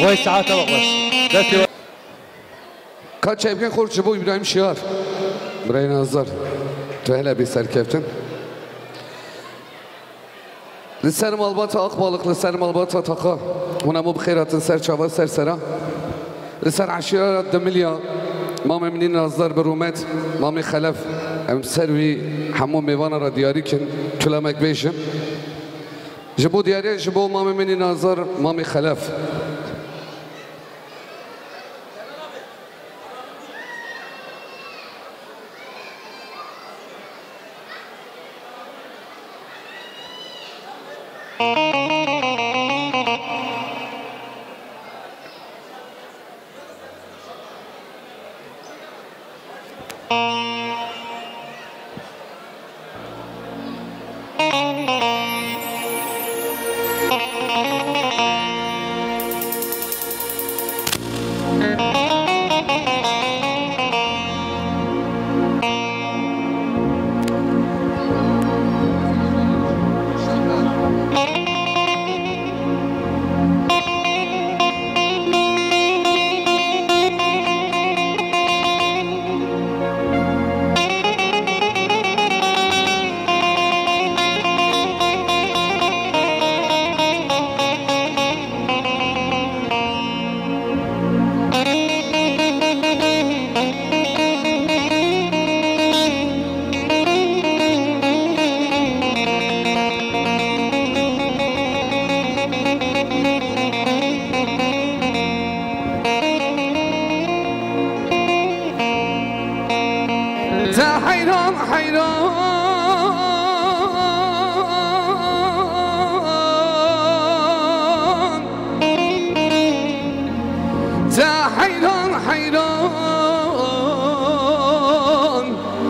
وای ساعت بقى بس داتي Kaç evken korçu bu İbrahim Şiar. Buraya nazar. Tühele bir serkeftin. Liser malbata akbalık, liser malbata taka. Ona bu bkheyratın serçava sersera. Liser aşirat demilya. Mami minin nazar berumet. Mami khalaf. Em servi hamu mevana ra diyarikin. Tülemek beşin. Jibu diyari, jibu mami minin nazar, mami khalaf. حيران حيران تا حيران حيران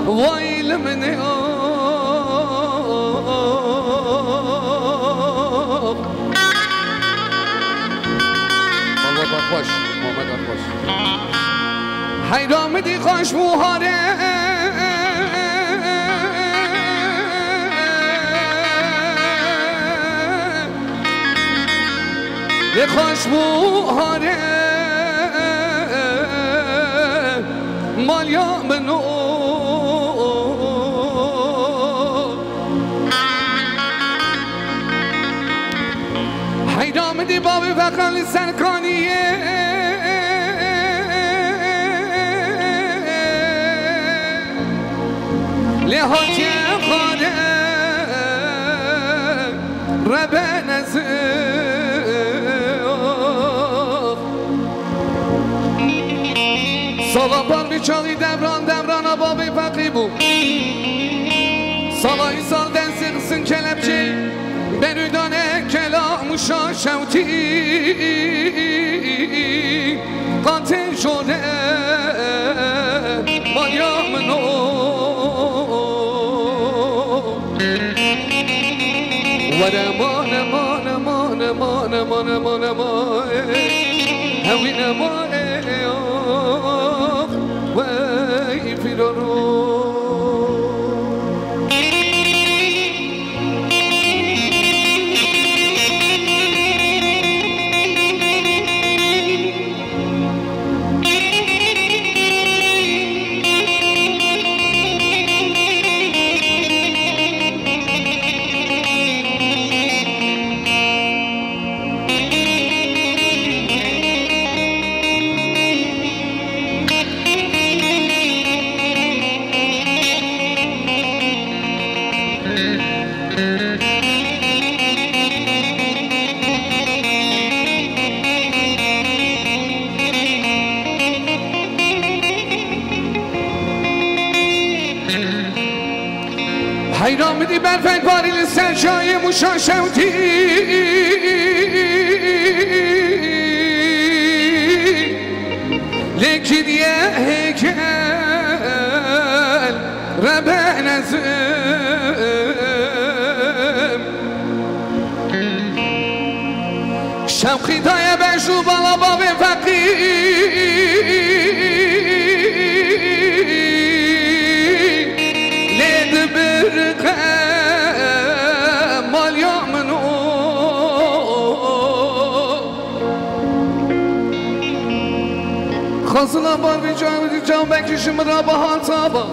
ويل من محمد أخوش حيران مدي خوش موهاره خوش موهاره مالیا منو حیرام دی بابی فقال سرکانیه لحاجه خانه ربه نزه سالا بار بیچاقی دوران آبابی فقی بود سالای سال دنسی قسن کلبچی برودانه کلاموشا شوتی قاتل شده مالیا منو ورمان مان مان مان مان مان مان هوین مان وای فرارو حیران میدی برفک باریل سرشای موشا شوتی لیکن یه هیکل ربه نزم شوقی دایه بشو بالا باب فقیر خاصنا بابي جام بکشم را به حالتابا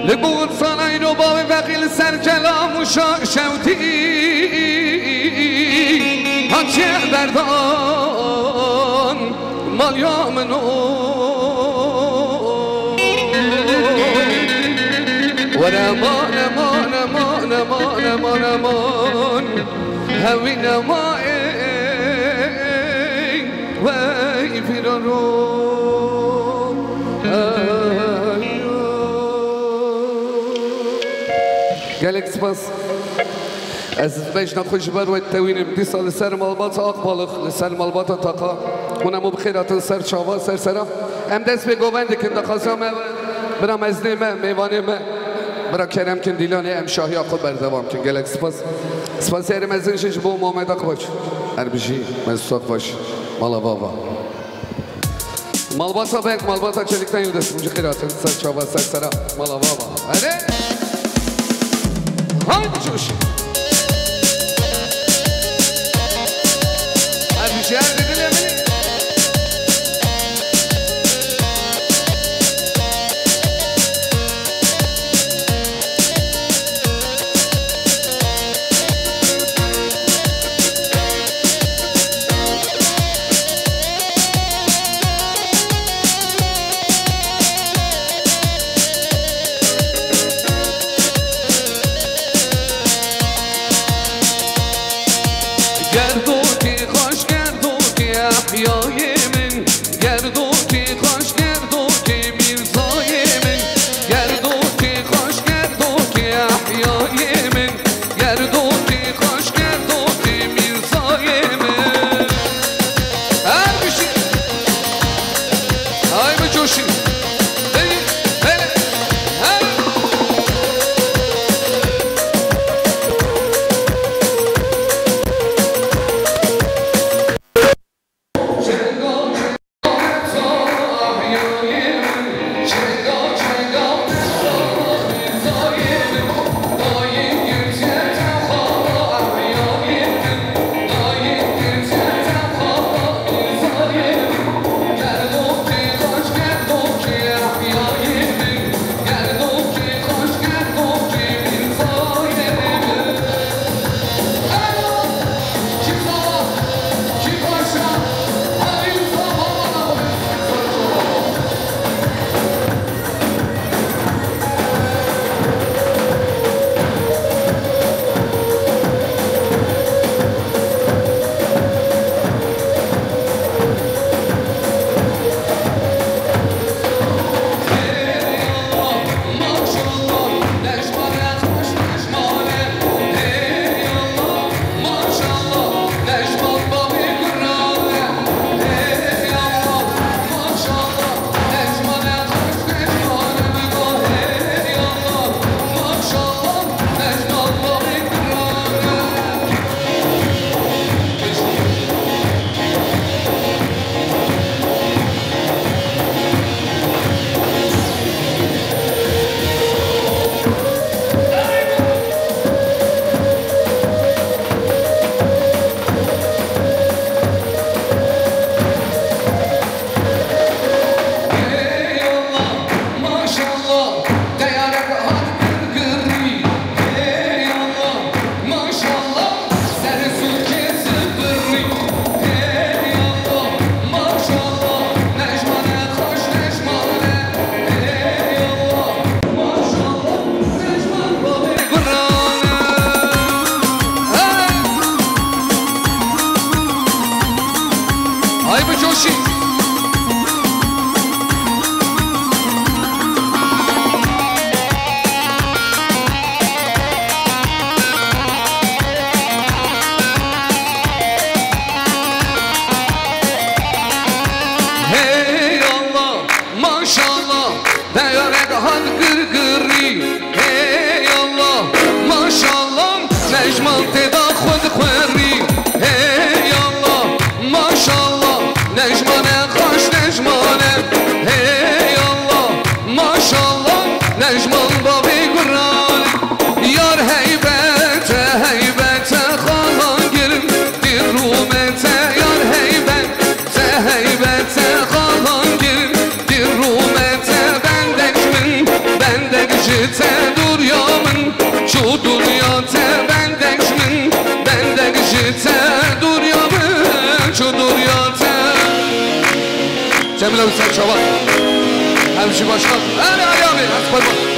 لبود سالین و بابی بقیل سر کلام و شوتی هاچه دردان مالیامنو ورمان مان مان مان مان مان هوی نمای وی فیرانو گلک سپاس از بجنا خوش بر و توینم دی سال سر مالبات آقبالخ سر مالبات تاقا اونمو بخیراتن سر چاوا سر سرا هم دست به گوونده که دخواستم برا مزنه میوانه برا کرم کن دیلانه ام شاهی آقا بردوام کن گلک سپاس سپاس هر مزنشش بو محمد آقا باش هر بشی مزساق باش مالا بابا مالباتا بک مالباتا چلیکتن یودست اونجا خیراتن سر چاوا سر سرا مالا بابا هره haydi coşun. Hadi bir şeyler dediler beni. بله بسر شما همشی باشم علی علی آمین از فرمان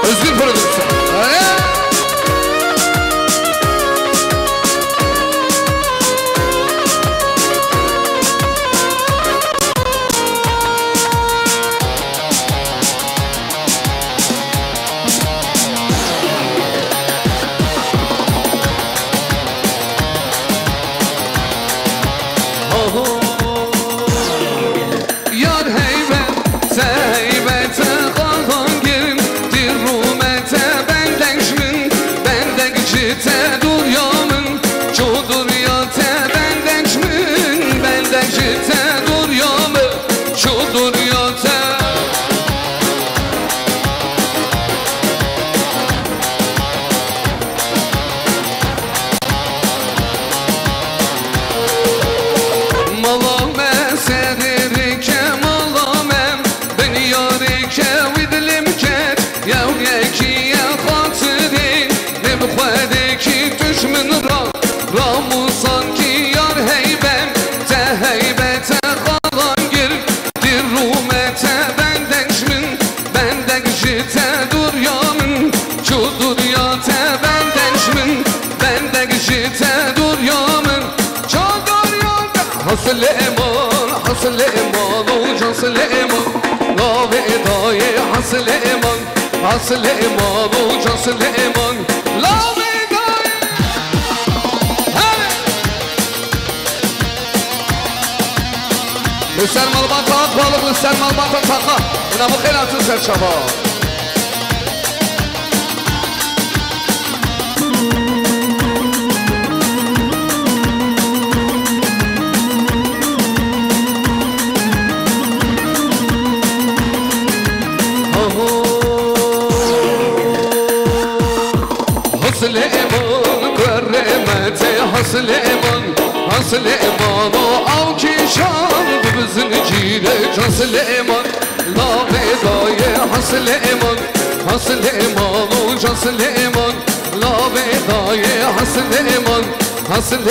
Özgür prodüksiyon. Yar heybet, seybete kalkan girin Dirrumete bendeşmin, bendekçite duryamın Çuduriyate bendeşmin, bendekçite duryamın Çuduriyate Malame sedirike malame Beni yarike vidlim ket Yevyekiye hatırin Ne bıkhvedeki düşmün Ramuzan ki yar heybem Te heybete kalan gir Dirrumete bendeşmin Bendekjite duryamın Çuduryate bendeşmin Bendekjite duryamın حصل ايمان وجان سليمان ناوي داي حصل ايمان وجان سليمان ناوي داي لسر مالبان تاق بالغ لسر مالبان تاقا انا بخير اتون سر شباب حصل ایمان کرمته حصل ایمان و او کشان بزن جیره حصل ایمان لاویدای حصل ایمان و حصل ایمان لاویدای حصل ایمان و حصل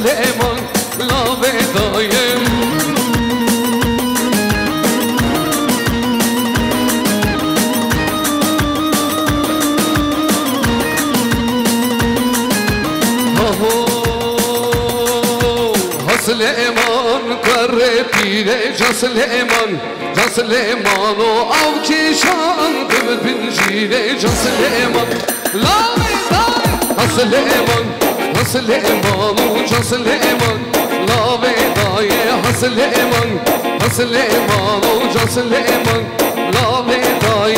ایمان لاویدای Süleyman karre pire Can Süleyman o av kişan Demir bin jire Can Süleyman Lay lay Süleyman o Can Süleyman Lay lay Süleyman o Can Süleyman Lay lay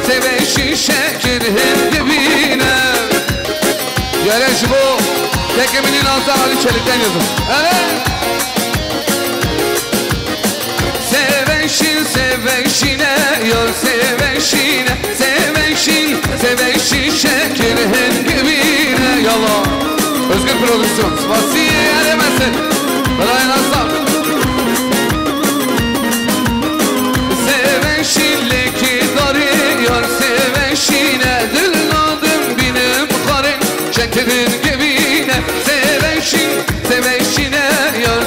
Seveşin şekir her dibine Yarış bu Tekeminin Altan Ali Çelik'ten yazın Evet Seveşine Yar seveşin şekir her dibine Yalan Özgür prodüksiyon Vasiye yeremezsin Bırakın aslan Seveşinleki darı Yar seveşine Dilladım benim karın Şekerin gibine Seveşine Yar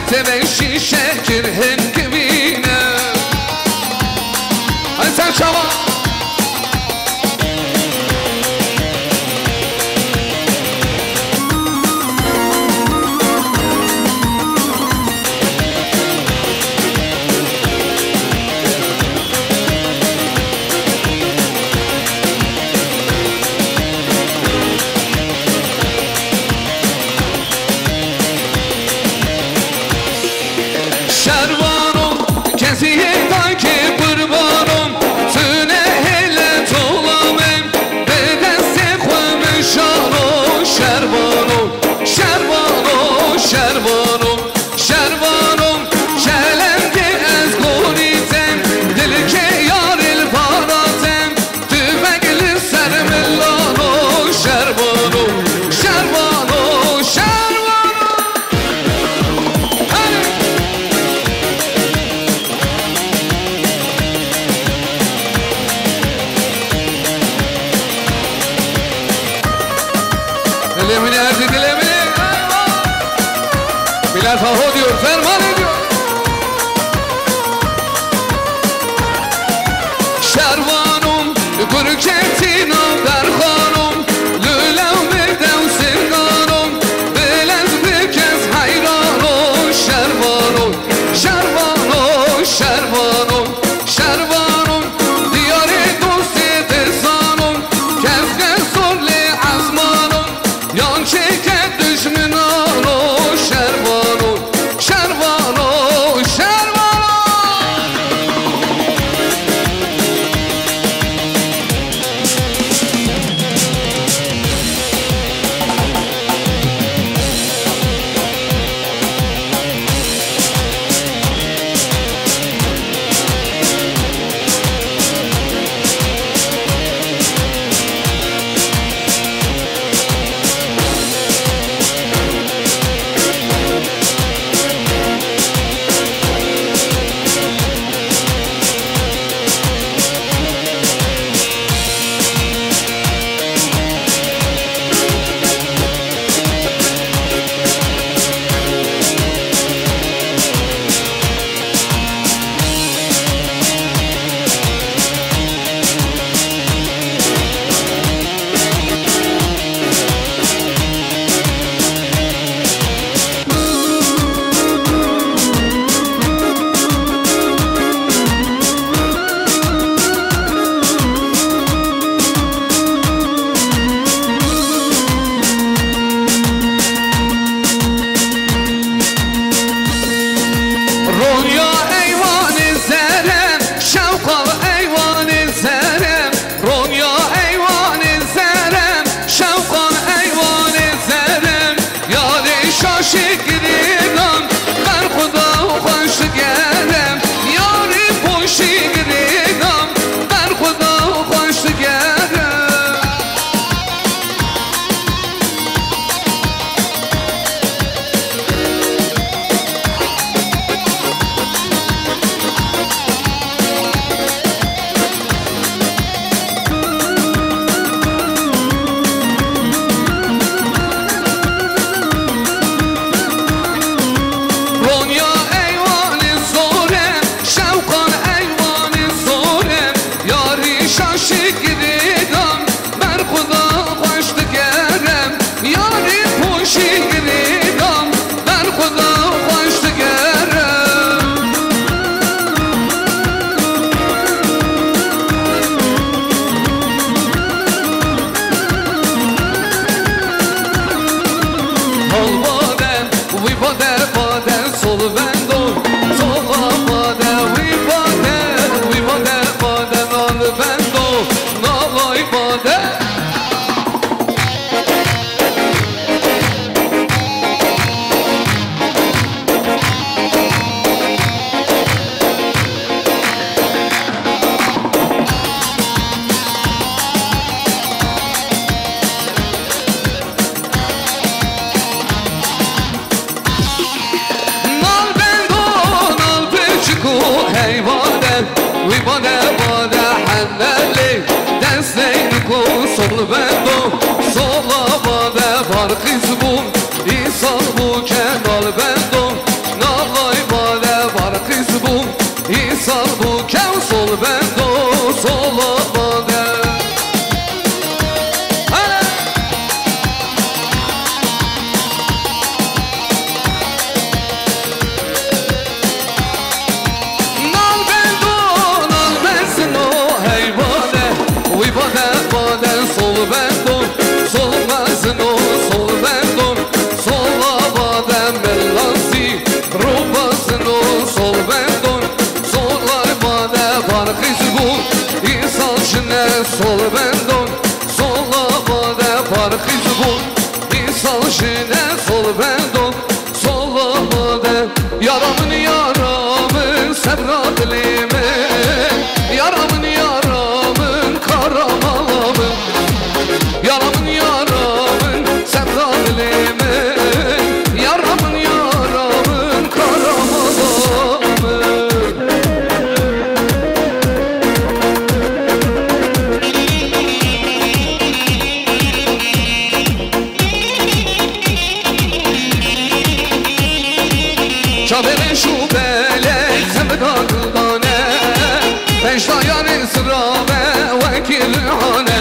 seveşin şekerin gibine Hadi sen çaba شاشی گریدم من خدا خوش گردم یاری پوشی گریدم من خدا خوش گردم sol bendon sola bade parkiz bu insan şine sol bendon sola bade yaramın yaramın sevradlimin yaramın yaramın karamalımın yaramın yaramın sevradlimin yaramın yaramın karamalımın Çaberin şu belek sevdakıldane Beşdayanın sıra ve vekil hane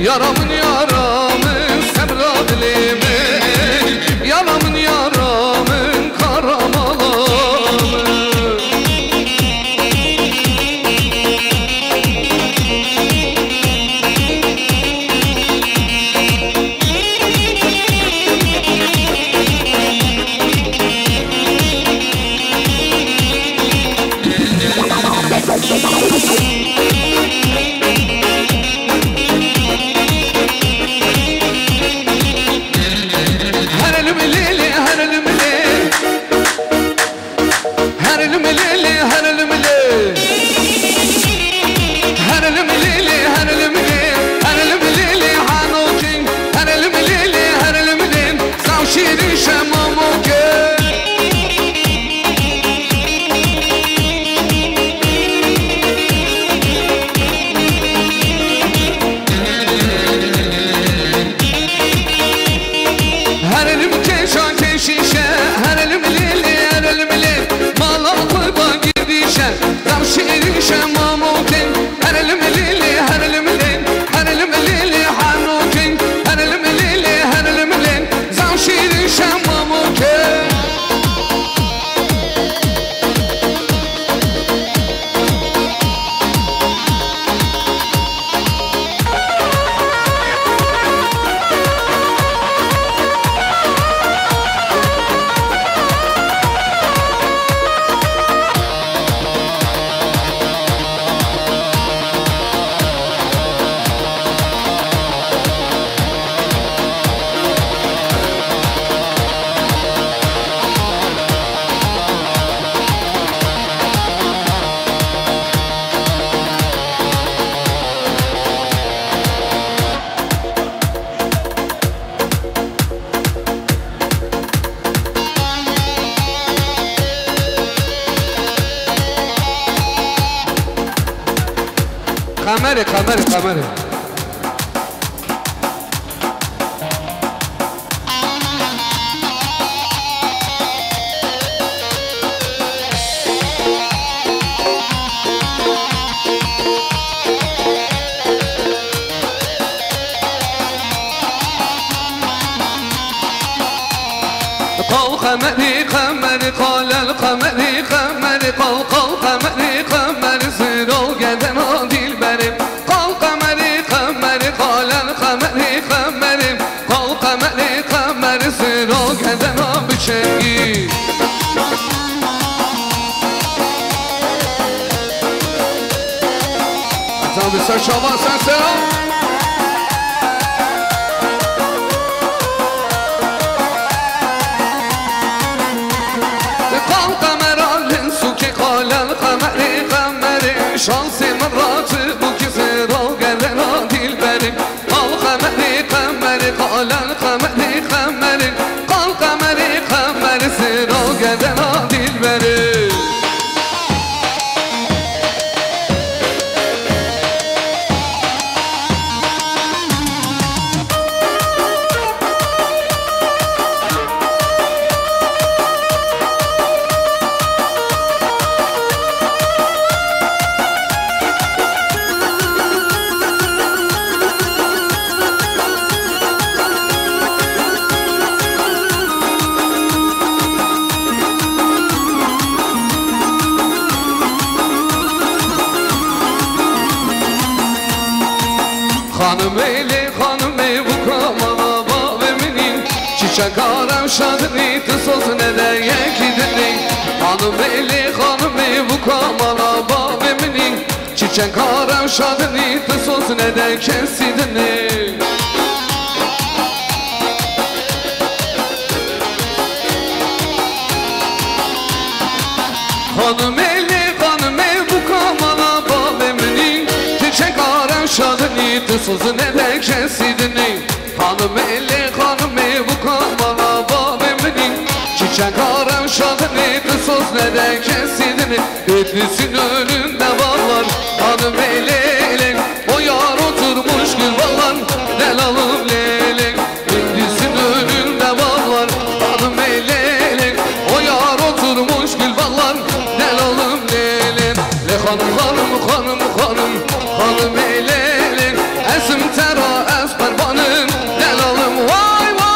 Yaramın yaramın sevradlimin Yaramın yaramın karamalımın Şirin şemmamı ke قمره قمره قمره قمري قمري قال القمري قمري قال قمري قمري زيرو قدنا دلبري قال قمري قمري قال القمري قمري قال قمري قمري زيرو قدنا بشيء أتابع سشوا سشوا شانس مرات بو که زیرا گرنا دیل بریم قال قمری قمری قال قمری قمری قال قمری قمری زیرا گرنا دیل بریم خانم ایلی خانم ای بکا مانا با بمینیم چیچکارم شادنی تو سوز نده یکی دنی خانم ایلی خانم ای بکا مانا با بمینیم چیچکارم شادنی تو سوز نده کسی دنی خانم ایلی خانم ای بکا مانا با بمینیم چیچکارم شادنی تو سوز نده کسی دنی خانم ایلی خانم ای بکا مانا با بمینیم چیچکارم شادنی تو سوز نده کسی دنی Bitlis'in önünde vallar hanım eyleylen o yar oturmuş gül vallar delalım leylen Bitlis'in önünde vallar hanım eyleylen o yar oturmuş gül vallar delalım leylen Le hanım hanım hanım hanım hanım eyleylen esim tera esperbanım delalım vay vay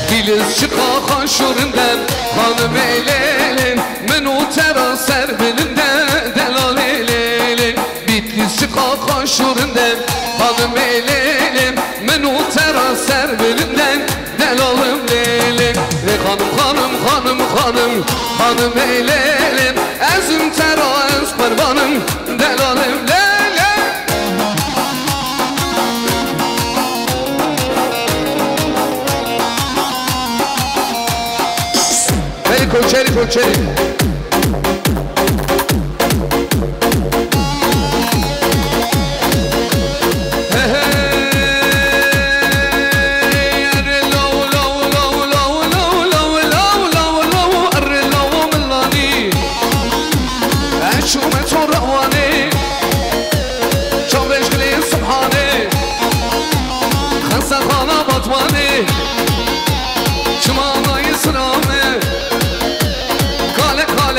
Filiz çıka kaşırından hanım eyleylen Menu tera serbelinden delal eyleylen Bitlis çıka kaşırından hanım eyleylen Menu tera serbelinden delalım leylen Ve hanım hanım hanım hanım hanım eyleylen Ezim tera esperbanım delalım leylen Koçeri koçeri Kale kale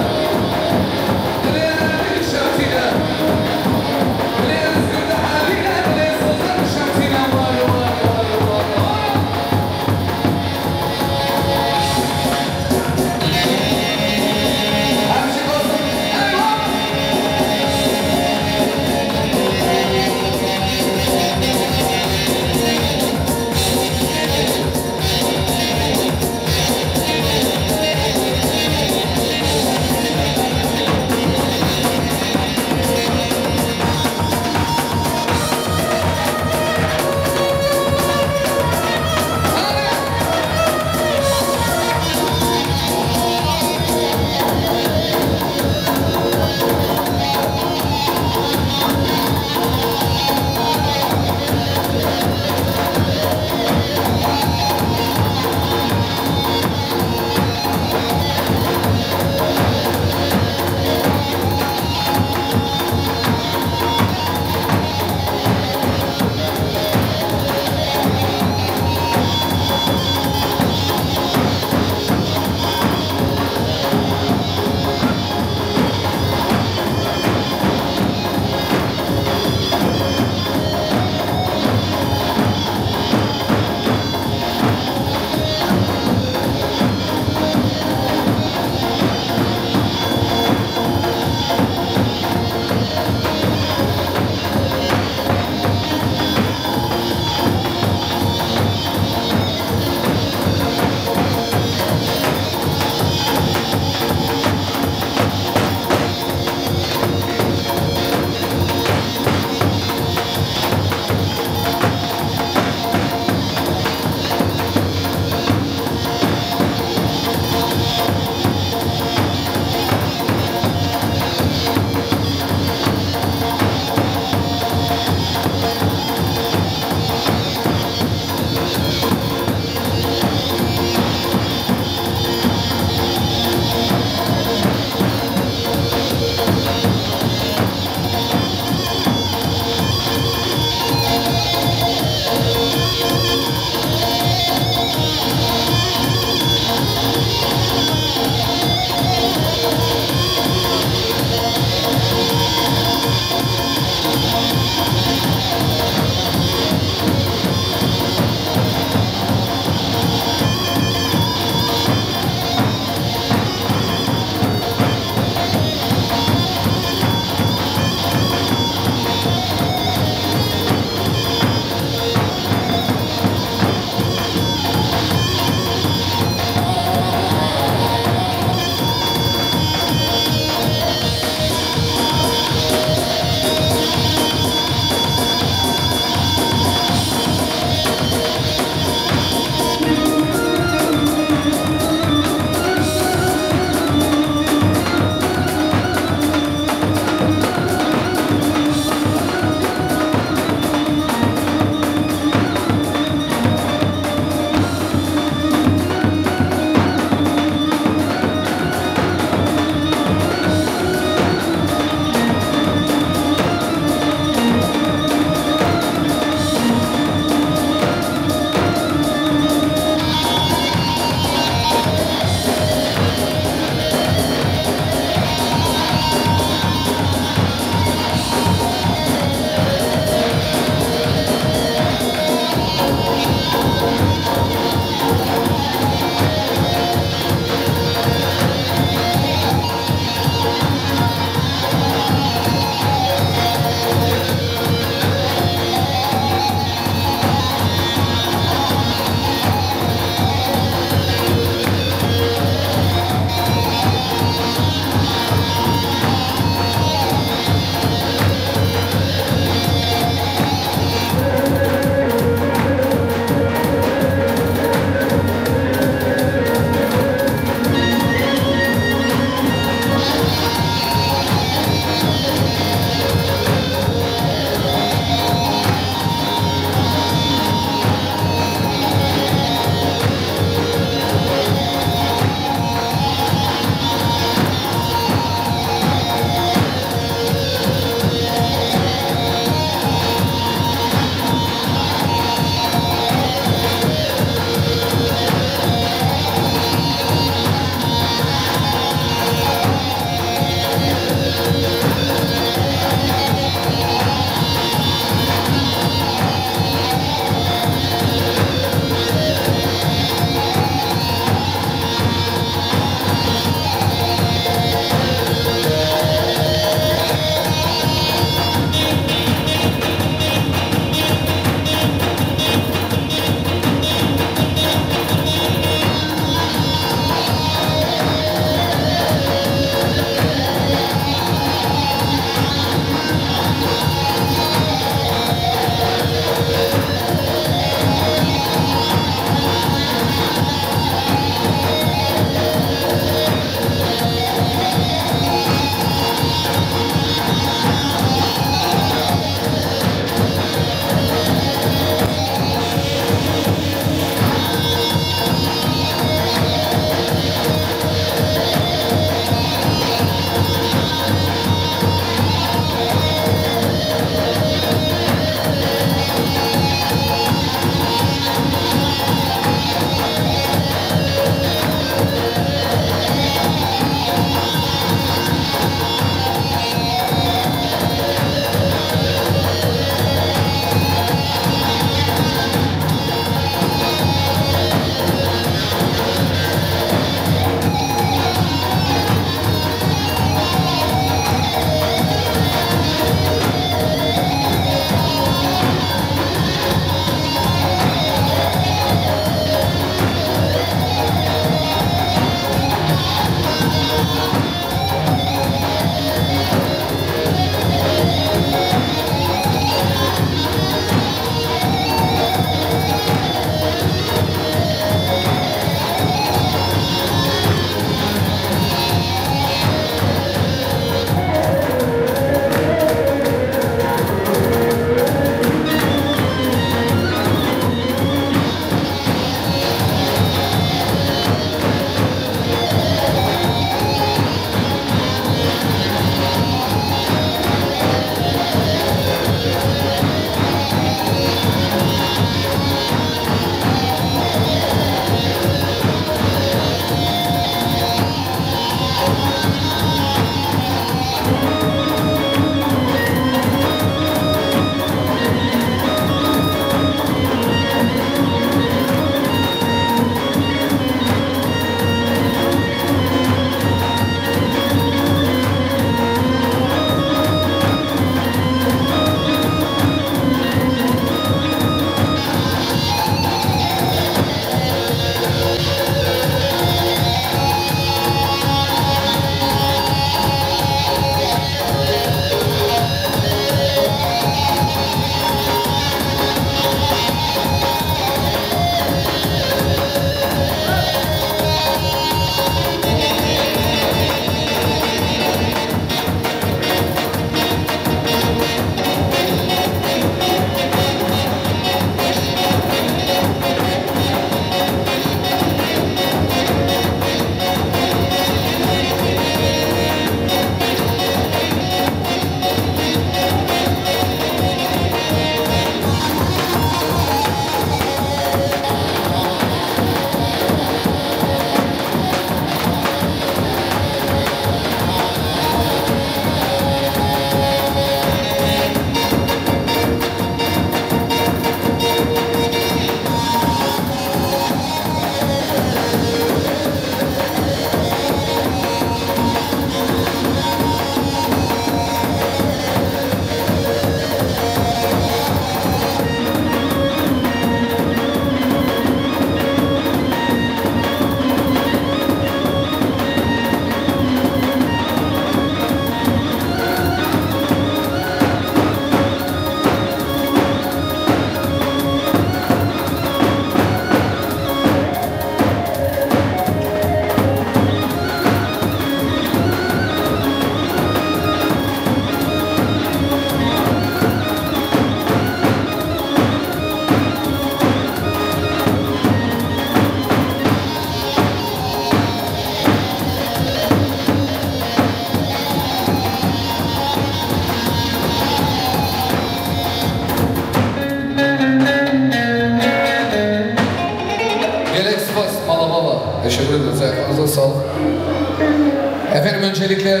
Öncelikle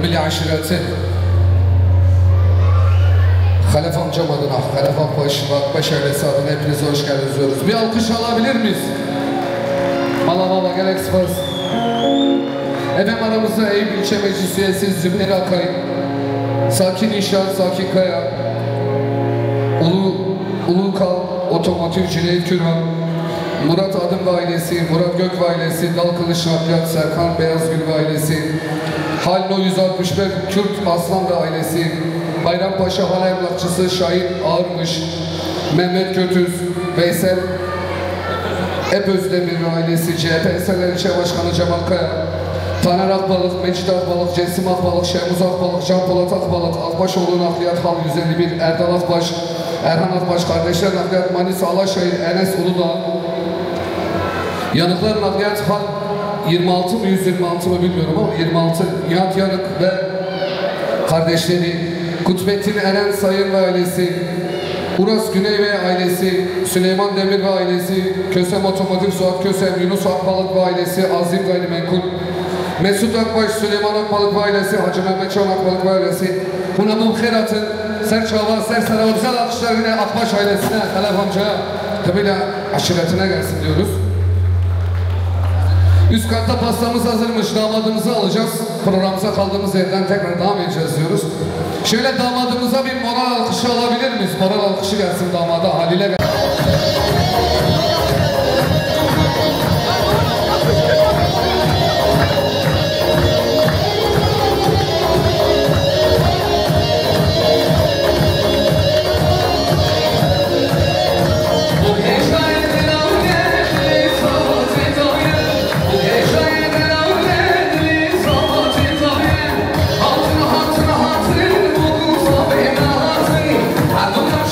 Milli Aşireti Halef amcam adına, Halef Akbaş ve Akbaş ailesi adına hepinize hoş geldiniz diyoruz. Bir alkış alabilir miyiz? Malababa Gel Express. Efendim aramızda Eyüp İlçe Meclis Üyesi Zübeyir Akay, Sakin İnşaat, Sakin Kaya, Ulukal Otomotiv Cüneyt Kürhan, Murat Adım ve ailesi, Murat Gök ve ailesi, Dal Kılıç Nakliyat, Serkan Beyazgül ve ailesi, Halno 161 Kürt Aslan ve ailesi, Bayrampaşa Hal Emlakçısı Şahin Ağırmış, Mehmet Kötüz, Veysel Epözdemir ve ailesi, CHP Esenler İlçe Başkanı Cemal Kaya, Taner Akbalık, Mecid Akbalık, Cesim Akbalık, Şehmuz Akbalık, Can Polat Akbalık, Akbaşoğlu Nakliyat Hal 151, Erdal Akbaş, Erhan Akbaş, Kardeşler Nakliyat Manisa Alaşehir, Enes Uludağ, Yanıklar Nakliyat Hal 26 mı 126 mı bilmiyorum ama 26, Nihat Yanık ve kardeşleri, Kutbettin Eren Sayın ve ailesi, Uras Güney ve ailesi, Süleyman Demir ve ailesi, Kösem Otomotiv Suat Kösem, Yunus Akbalık ve ailesi, Azim Gayrimenkul, Mesut Akbaş, Süleyman Akbalık ve ailesi, Hacı Mehmet Can Akbalık ve ailesi, Hunamum Kherat'ın, Serçava, Sersara, güzel alkışlar yine Akbaş ailesine, Halef amcaya, tabiyle aşiretine gelsin diyoruz. Üst katta pastamız hazırmış, damadımızı alacağız. Programımıza kaldığımız yerden tekrar devam edeceğiz diyoruz. Şöyle damadımıza bir moral alkışı alabilir miyiz? Moral alkışı gelsin damada, Halil'e gelsin. I don't know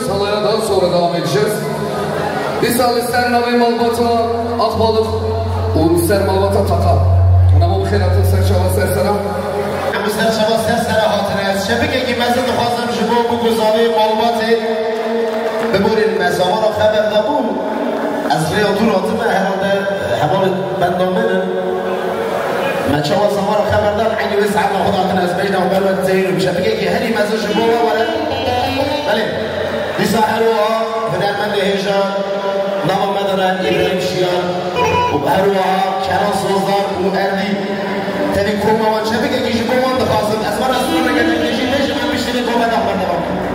edeceğiz. Halaya daha sonra devam edeceğiz. Misal ister Navi Malbata Akbalık, o ister Malbata Taka. Ona bu xeyratın serçava sersera. Bu serçava sersera hatırlayız. Şebeke ki mezun xwazim ji bo bu guzavi Malbatê bibûrin mezamara xeber dabûn. Ez rêya dûr hatime herhalde hevalê bendamenin. من شو صمارة خبر دار عندي وسعة خضعة ناس بينا وبرد زين وشبكة هني مزوج بوا ولا بلى لسه هروها بدل من هيجا نام مدرة إبراهيم شيان وبهروها كان صوزار وأردي تبي كوما وشبكة يجي كوما دخاسم أسمر قد يجي ليش ما بيشتري كوما دخل دخل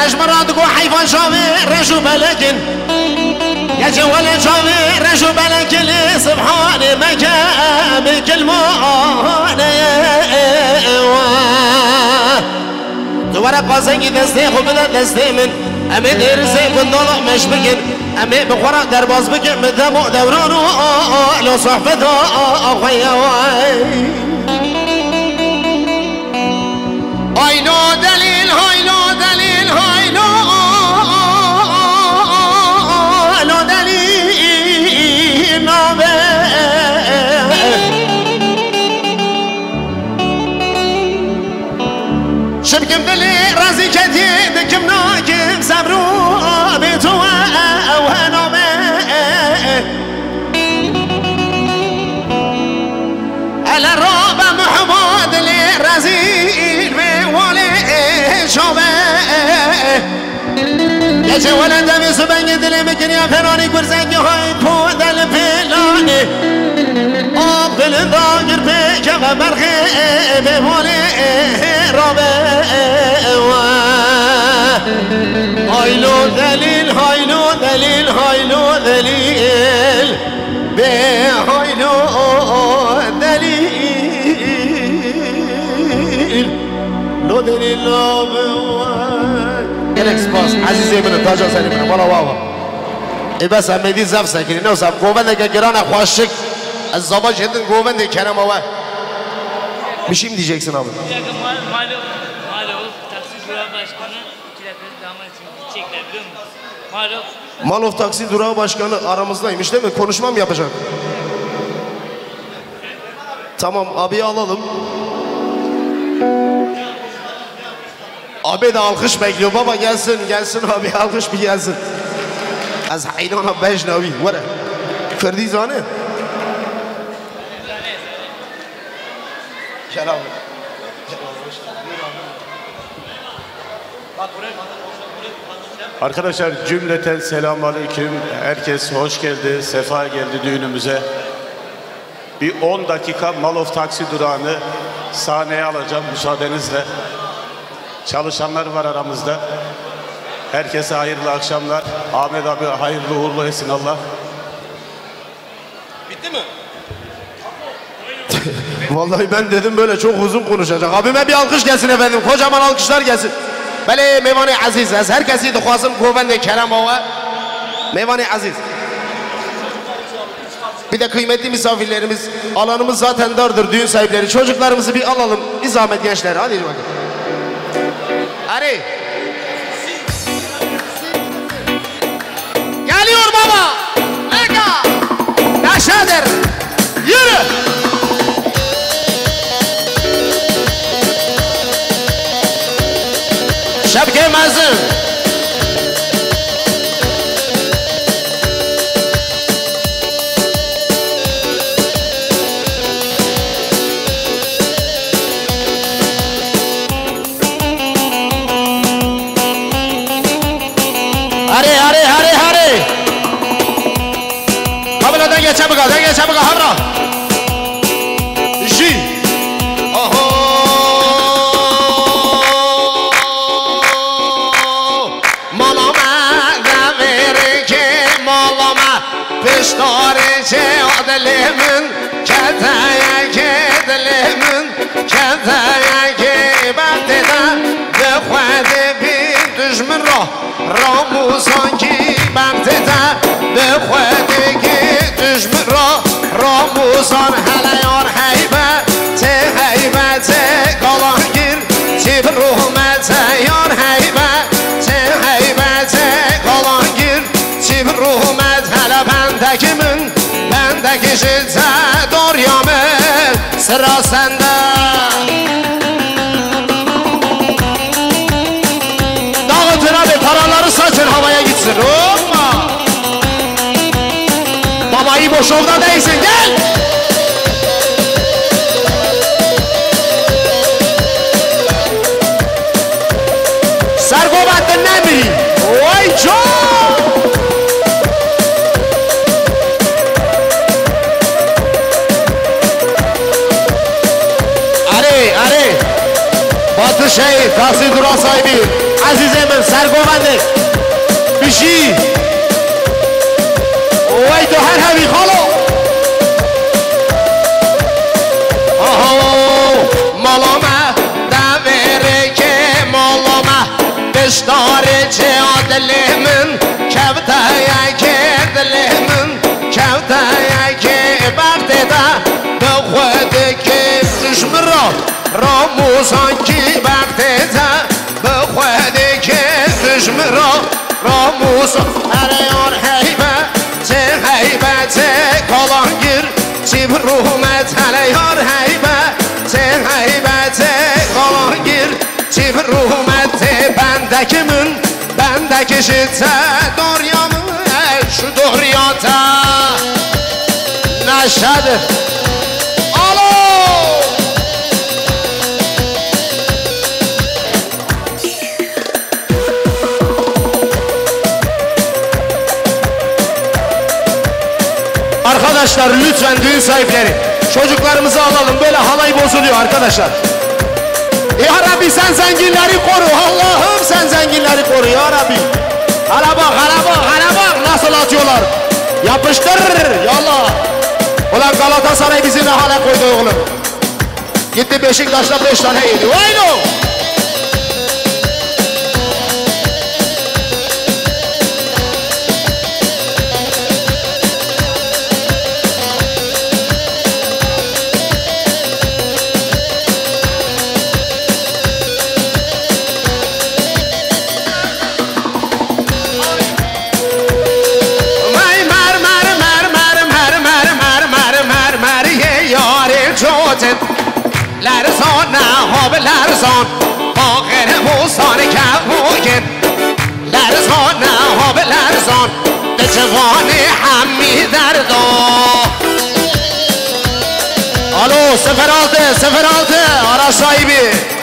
تجمرات قو حيفان شامي رجو بلكن يا جوال شامي رجو بلكن سبحان مجامك المعنى دوباره قاسنگی دسته خوب بده دسته من امی درسه بندالا مش بگن امی بخورا در باز بگن مدام و دوران و لو صحبت آخوی هایلو دلیل هایلو دلیل هایلو دلیل نامه شبكم دلي رازي كتير دكم ناكم صبرو بيتو وهنومي على الرابع محمود لي رازي بيولي شوبي يا شي ولد دمي سبنج دلي ممكن يا خيراني كرسنج هاي بود الفلاني قبل ذاكر بيك غبرخي بيولي رابع هايلو دليل هايلو دليل هايلو دليل هايلو دليل لو دليل لو الكس باس عزيزي من التاجر سالي من ولا واوا اي بس هم دي زف ساكنين نو سب قوبند گران خوشک الزبا جدن قوبند کرم و میشیم diyeceksin abi. Malum taksi durağı başkanı plakası damat için gidecekler biliyor musun? Maluf taksi durağı başkanı aramızdaymış değil mi? Konuşma mı yapacak? Tamam abiyi alalım. Abi de alkış bekliyor baba gelsin gelsin abi alkış bir gelsin. Az haynana bejnavi vara. Ferdi zane. Gel abi. Arkadaşlar cümleten selamünaleyküm. Herkes hoş geldi, sefa geldi düğünümüze. Bir 10 dakika Maluf taksi durağını sahneye alacağım müsaadenizle. Çalışanlar var aramızda. Herkese hayırlı akşamlar. Ahmet abi hayırlı uğurlu etsin Allah. Bitti mi? Vallahi ben dedim böyle çok uzun konuşacak. Abime bir alkış gelsin efendim. Kocaman alkışlar gelsin. Bale mevani aziz. Az herkesi de khasım govende kerem baba. Mevani aziz. Bir de kıymetli misafirlerimiz. Alanımız zaten dardır düğün sahipleri. Çocuklarımızı bir alalım. Bir zahmet gençler. Hadi bakalım. Hadi. Geliyor baba. Lega. Aşağıdır. Yürü. Şebke mazın. Hare. Kabuladan geçe bıga, havra. Ji. Oho. Malama da verir ki malama piştarici adelimin keteye gidilimin keteye giberdide de khwede bir düşmün Ramuzan ki berdide de khwede ki düşmün Ramuzan hele yar heybete kalan gir tip ruhmete yar heybete kalan gir tip ruhmet hele bendeki şiddet doğruyamın sıra sende dağıtın abi paraları saçın havaya gitsin hoppa babayı boş olda değilsin gel Sargobat'ın ne biri vay çok Are Batı şehir taksi durağı sahibi Azizemin Sargobat'ın bir şey vay to her hevi khalo Malama داره چه عدلمن کفتایی که دلمن کفتایی که وقت ده به خود که چشم را موسان که وقت ده به خود که چشم را موسان هریان هیبت کالانگیر چی برومت هریان هیبت کالانگیر چی برومت بندک شده دوریامون شو دوریاتا نشده آلو Arkadaşlar lütfen düğün sahipleri çocuklarımızı alalım, böyle halay bozuluyor arkadaşlar. Ya Rabbi sen zenginleri koru, Allah'ım sen zenginleri koru ya Rabbi. Hala bak nasıl atıyorlar. Yapıştır yallah. Ulan Galatasaray bizi ne hale koydu oğlum. Gitti Beşiktaş'ta 5 tane yedi. Vayno. لرزان نه به لرزان آخر موسان که موگن لرزان نه به لرزان به جوان همی دردا الو 06 آراش صاحبی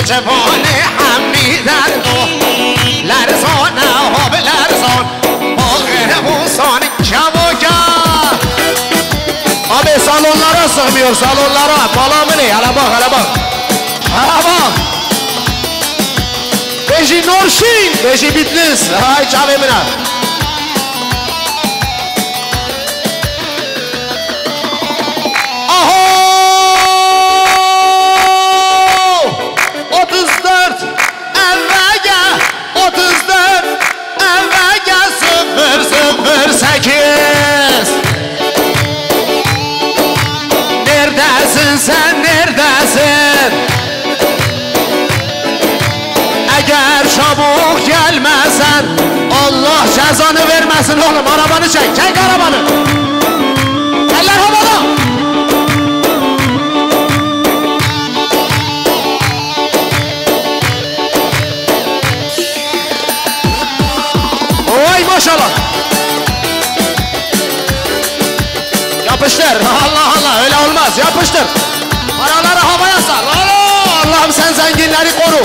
جوان همی دردا لرزان ها به لرزان آخر موسان کماگا abi salonlara sığmıyor salonlara bala mı ne hala bak Beji Norşin Beji Bitlis hay çavemine sen neredesin? Eğer çabuk gelmezsen Allah cezanı vermesin oğlum arabanı çek arabanı eller havada oy maşallah yapıştır Allah öyle olmaz yapıştır paraları havaya sal Allah'ım sen zenginleri koru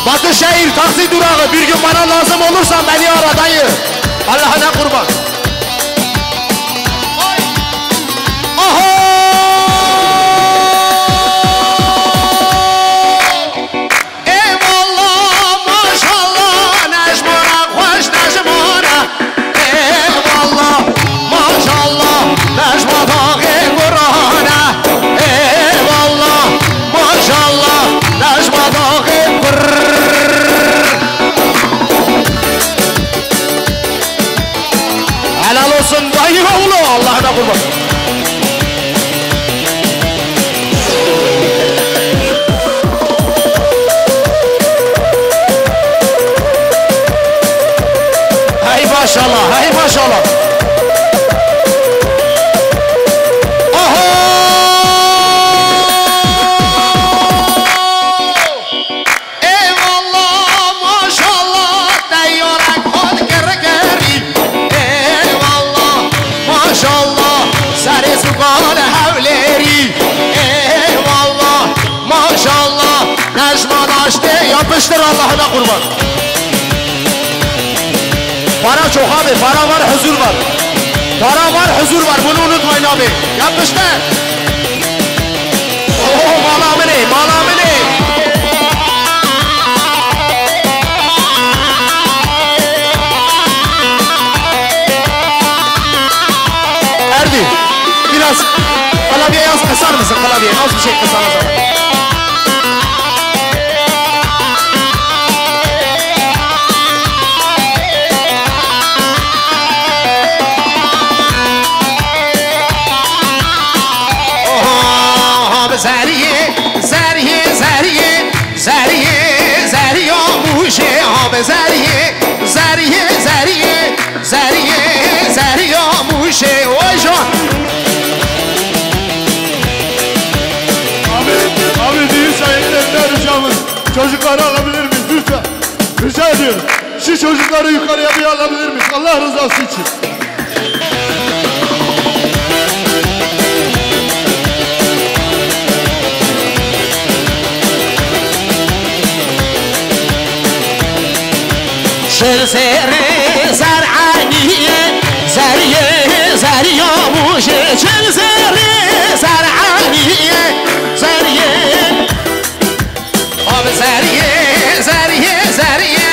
Batışehir taksi durağı bir gün bana lazım olursan beni ara dayı Allah'ına kurban Allah'ına kurban. Hay maşallah. açtı, yapıştır Allah'ına kurban. Para çok abi, para var, huzur var. Para var, huzur var, bunu unutmayın abi. Yapıştır. Oh, malamini, malamini. Erdi, biraz klavye yaz, kısar mısın klavye? Az bir şey kısar o zaman. Zeriye, zeriye, zeriye, zeriye, zeriye muşe abi zeriye, zeriye, zeriye, zeriye, zeriye muşe ojan. Abi düğün sahiplerinden ricamız çocukları alabilir miyiz lütfen? Rica ediyorum. Şu çocukları yukarıya bir alabilir miyiz? Allah rızası için. Şerzeri zar'aniye, zeriye, zeriye muşe. Şerzeri zar'aniye, zeriye. Abi zeriye, zeriye, zeriye,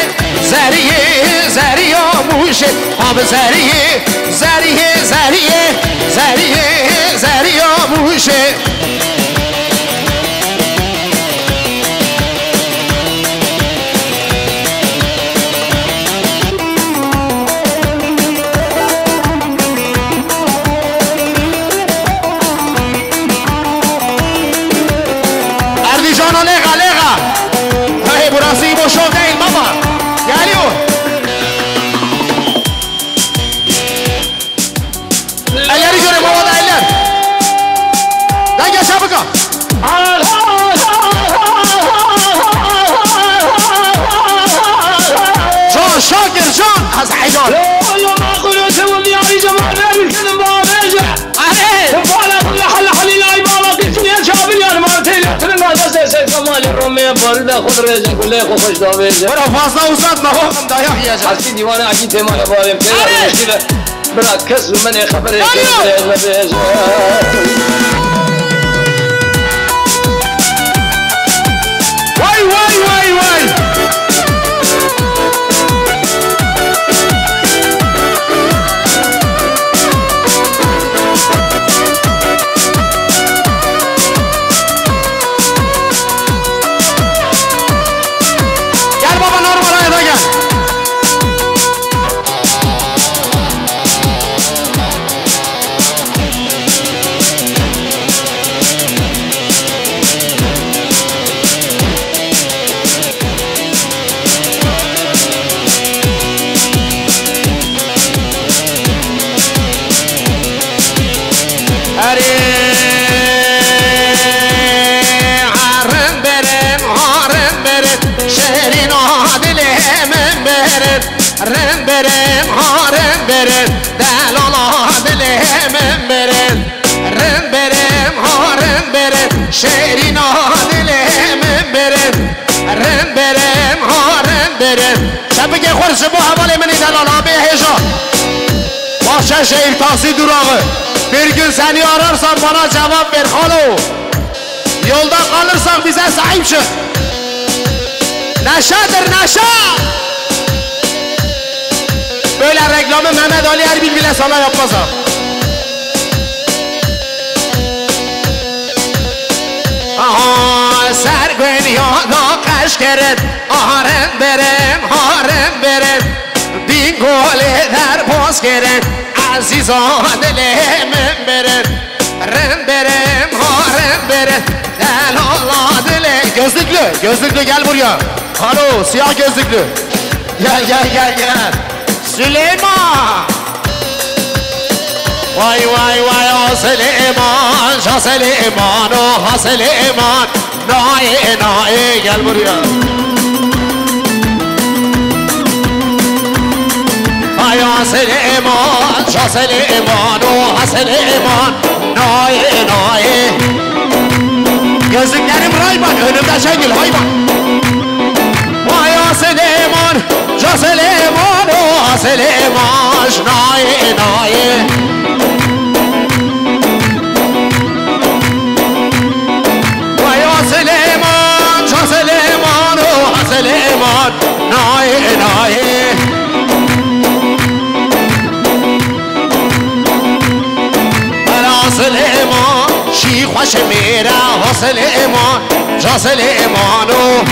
zeriye, zeriye muşe. Abi zeriye, zeriye, zeriye, zeriye, zeriye muşe. Burası boş ol değil baba. Geliyor. Elleri göreyim havada eller. Lan gel çabuk ol. Can Şakir Can. Azay Can. يا ما قلت ولي علي جمال الكلم بابيجا تفعل كل حل حليل اي بابا قلت يا شابل يا مرتين ترن هذا سي كمال الروميه برده خضر رجل كله خوش دابيجا Bana fazla uzatma oğlum dayak yiyeceğim. حسين ديوانه اكيد تمام بالي كده بلا كسر من خبر كده Vay vay vay vay. Gel baba normal hayata gel. Remberem ha remberem delala dilemen beren remberem ha remberem şehrina dilemen beren remberem ha remberem şebeke xursu bu havale meni delala be heja Bahçe şehir taksi durağı bir gün seni ararsam bana cevap ver halo yolda kalırsan bize sahip çık neşedir neşe böyle reklamı Mehmet Ali Erbil bile sana yapmaz ha. Aha sergün yana kaşkeret Aharem berem harem berem Din gol eder poz keret Aziz adilemem berem Rem berem harem berem Del Allah dile Gözlüklü gel buraya. Alo siyah gözlüklü. Gel Süleyman. Vay o Süleyman, Şah Süleyman, o ha Süleyman. Nae gel buraya. Vay o Süleyman, Şah Süleyman, o ha Süleyman. Nae. Gözlüklerim Rayban, önümde çekil hayvan. Süleyman o Süleyman Naye naye Vay o Süleyman Süleyman o Süleyman Naye naye Ala Süleyman Şi خوش میره و سلیمان جا سلیمانو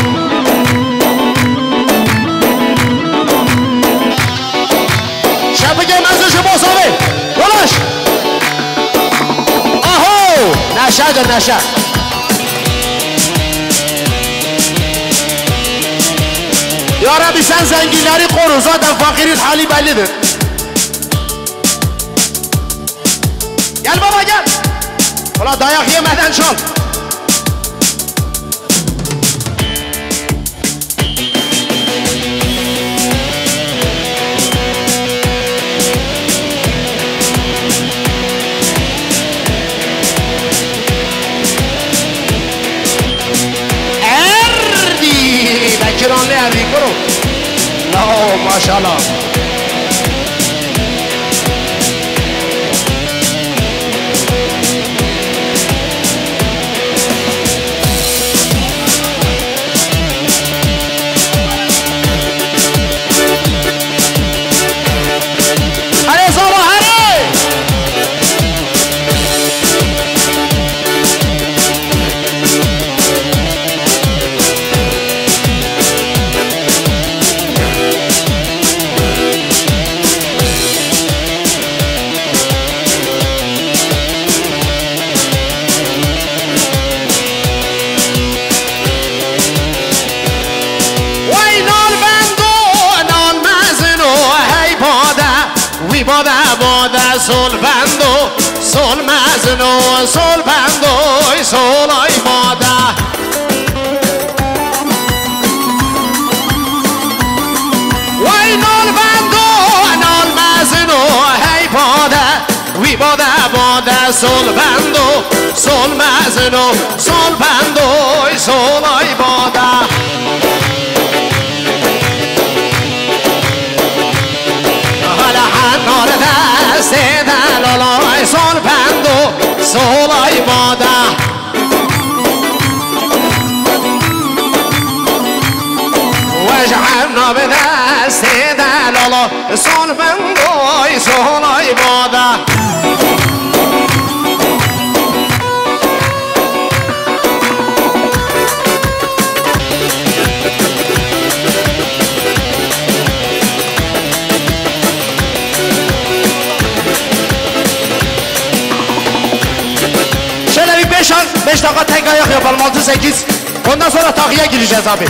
شب بگه مزدشو باساره بلاش آهو نشه نشه یا ربی sen zenginleri koru zaten fakirin hali bellidir gel baba gel ulan dayak yemeden çal Kiranlı erdi kuru. No maşallah. Hadi solo hadi. Sol bando, sol mazno, sol bando, sol ay moda. Why nol bando, nol mazno, hey moda. We moda, sol bando, sol mazno, sol bando, sol ay moda. Seda lolay sol bando sol ay moda Vaj'alna bida seda lolay sol bando sol ay moda Beş dakika tek ayak yapalım 6-8 ondan sonra takıya gireceğiz abi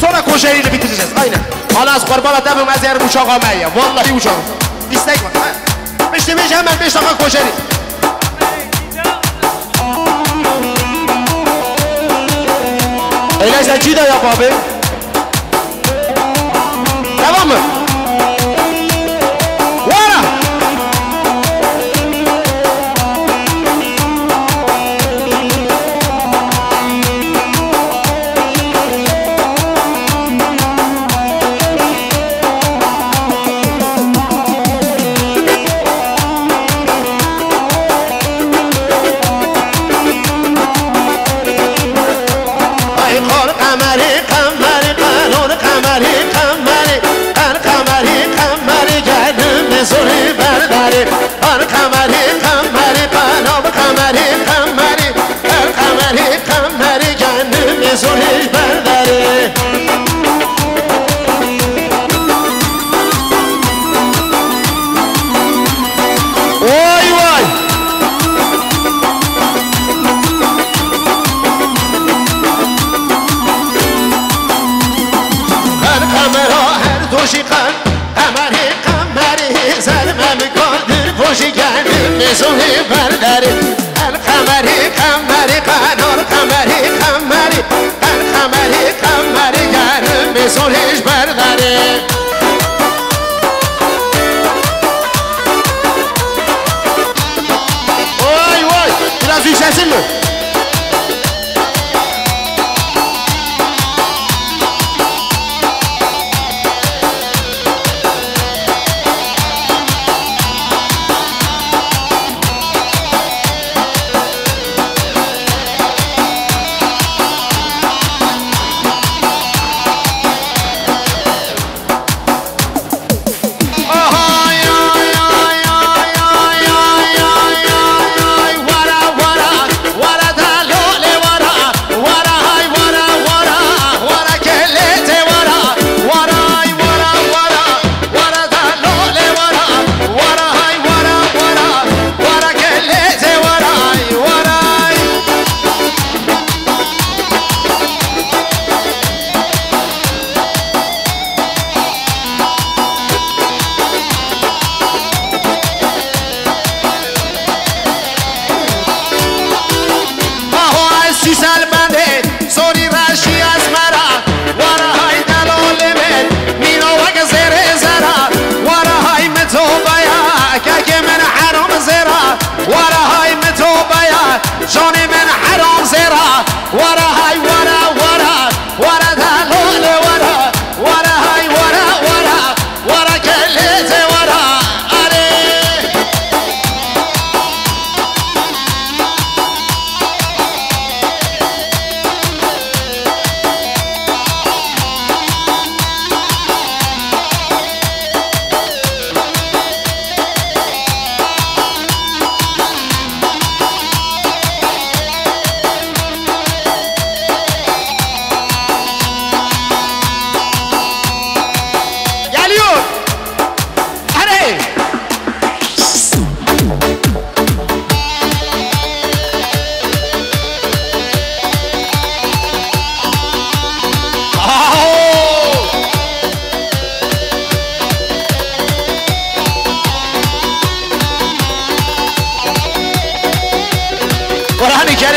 sonra koşeriyle bitireceğiz aynen Alas kurban adamım az yer uçak amaya vallahi uçak istek var işte hemen 5 dakika koşeri öyleyse çiğ de yap abi devam mı?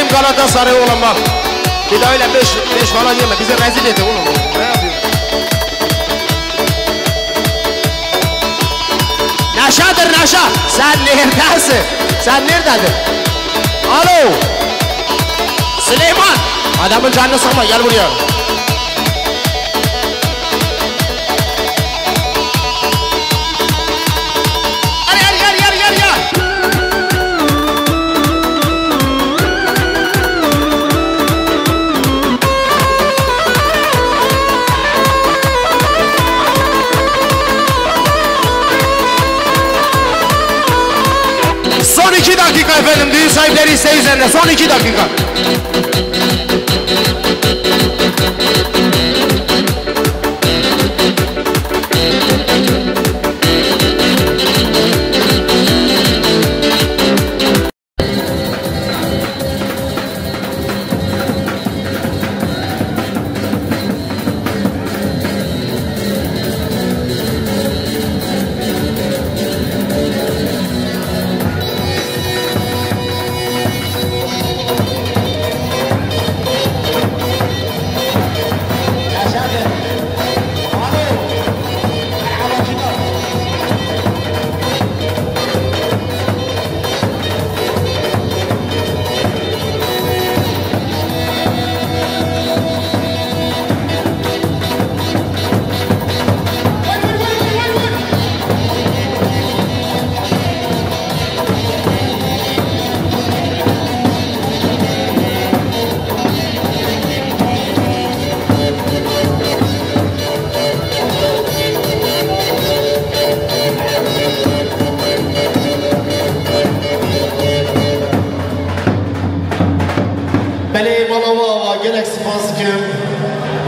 Bizim Galatasaray oğlum bak. Bir de öyle beş falan yeme. Bizi rezil etti oğlum. Ne yapıyorsun? Naşadır Naşa. Sen neredesin? Sen neredesin? Alo. Süleyman. Adamın canını sıkma gel buraya. Son 2 dakika efendim, düğün sahipleri isteği üzerine son 2 dakika.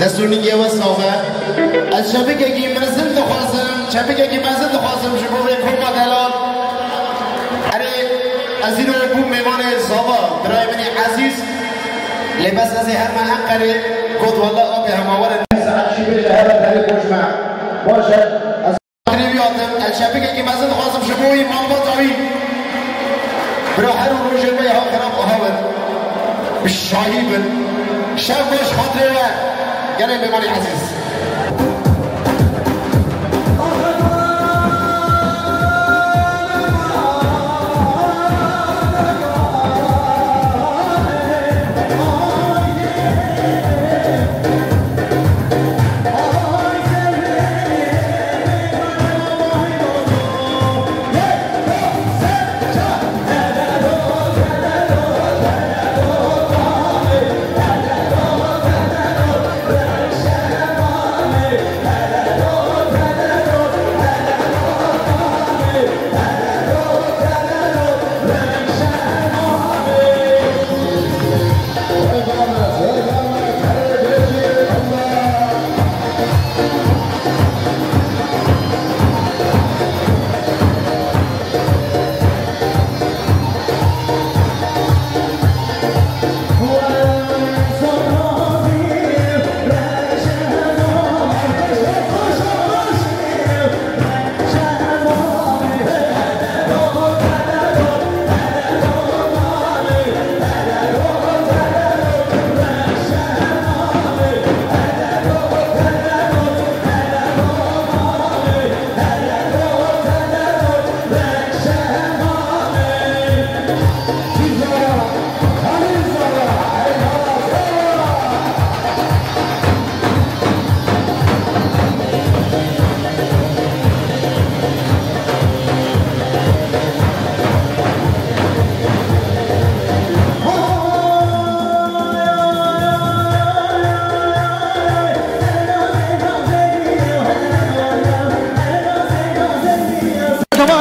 دستورنی گیوه ساوه از شبکه کی منزل دخواستم شبکه کی منزل دخواستم شما به کوما دلال اره از اینو بوم میمان ساوا برای من عزیز لباس از هر ما حقره گفت والله آبی هماور ساعت شی بشه هر دلی خوشمع باشه از قریبی آدم از شبکه کی منزل دخواستم شما ایمان با تاوی برای هر روز جلوی ها خراب آهاون شاهیبن شب باش خاطره گره میمانی عزیز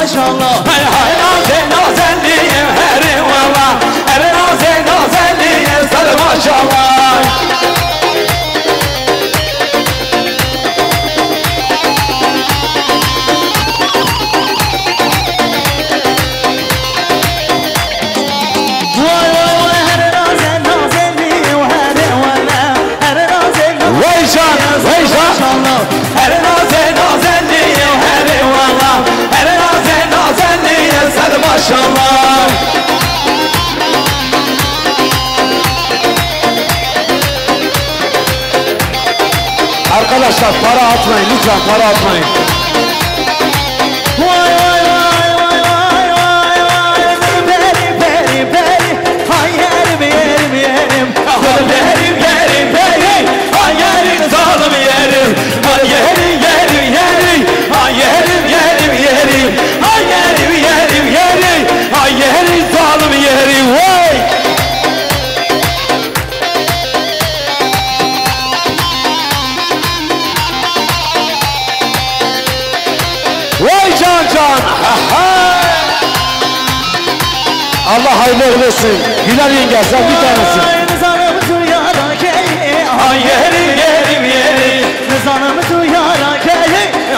maşallah. Hay hay nazen nazenliye her valla. Her nazen nazenliye sarı maşallah. Maşallah. Arkadaşlar para atmayın lütfen, para atmayın. Vay vay vay vay vay vay vay. Benim benim benim. Hay yerim yerim yerim. Benim yerim benim. Hay yerim zalim yerim. Hay yerim yerim yerim. Hay yerim yerim yerim. Hay yerim yerim yerim. Hay yerim zalim yerim. Vay. Vay can can. Allah hayırlı olsun. Güler yenge sen bir tanesin. Nizanım duyarak hay yerim yerim yerim. Nizanım duyarak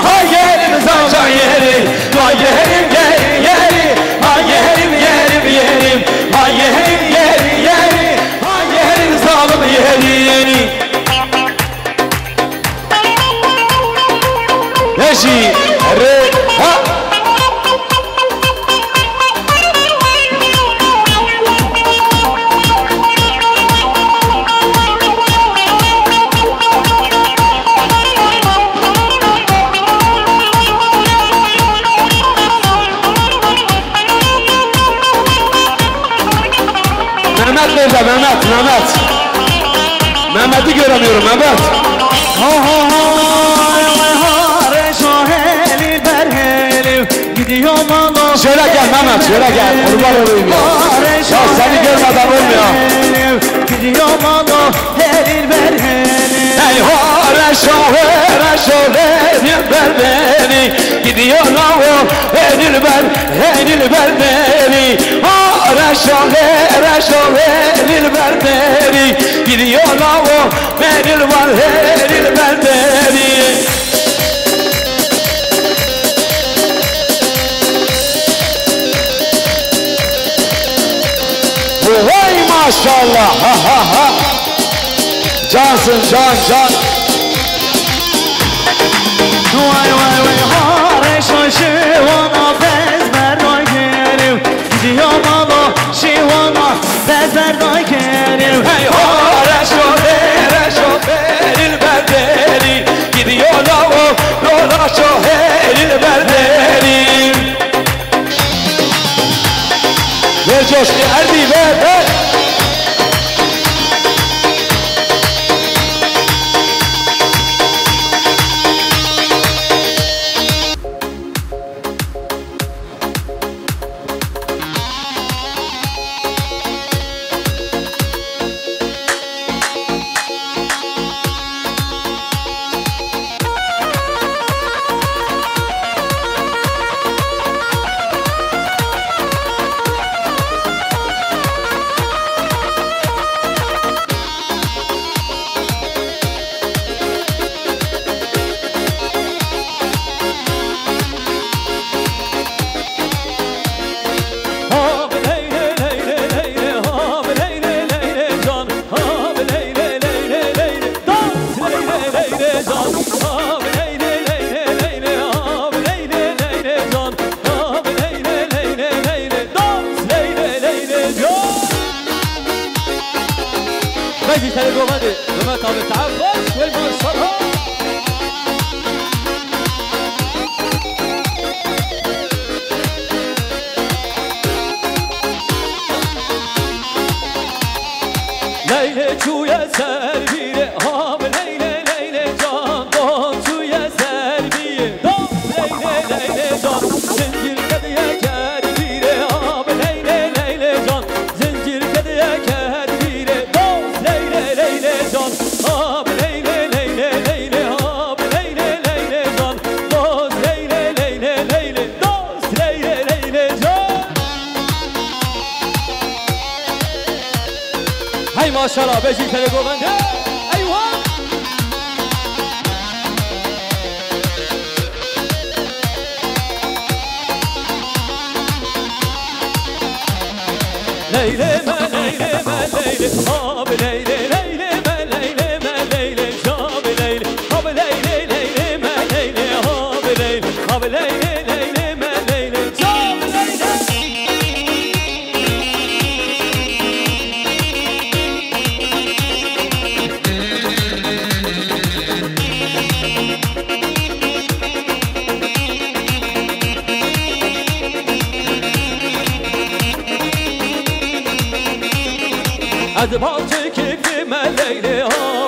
hay yerim zalim yerim. Hay yerim yerim yerim. Hay yerim yerim yerim. Hay yerim yerim yerim. Hay yerim zalim yerim. Neşi. Re. Ha. Mehmet nerede? Mehmet. Mehmet'i göremiyorum Mehmet. Şöyle gel Mehmet, şöyle gel. Kurban olayım ya. Ya seni görmeden olmuyor. Gidiyor malo helil ver helil. Hey hore şöyle ver beni. Gidiyor malo helil ver beni. Hore şöyle ver beni. Gidiyor malo helil ver beni. Vay maşallah. Ha ha ha. Cansın can. Vay vay vay hare şivana bezber doy gelim. Gidiyor malo şivana bezber doy gelim. Hey hare şöyle ver beni. Gidiyor malo şöyle ver beni. Ver coşku Erdi ver. مجلس الجمهورية وما تعرفش والمنصرة Leyle çuya servire ham leyle leyle can don çuya servire don leyle leyle can zincir kediye kervire ham leyle leyle can zincir kediye kervire don leyle leyle can ham leyle leyle leyle ham leyle leyle can don leyle leyle leyle don leyle leyle can Hay maşallah beşik tane goğbende Eyvah Leyleme leyleme leyle Abi leyle leyleme leyleme leyle Abi leyle Abi leyle leyleme leyle Abi leyle Abi leyle leyleme leyle Abi leyle از بال چکیفی من لیلی ها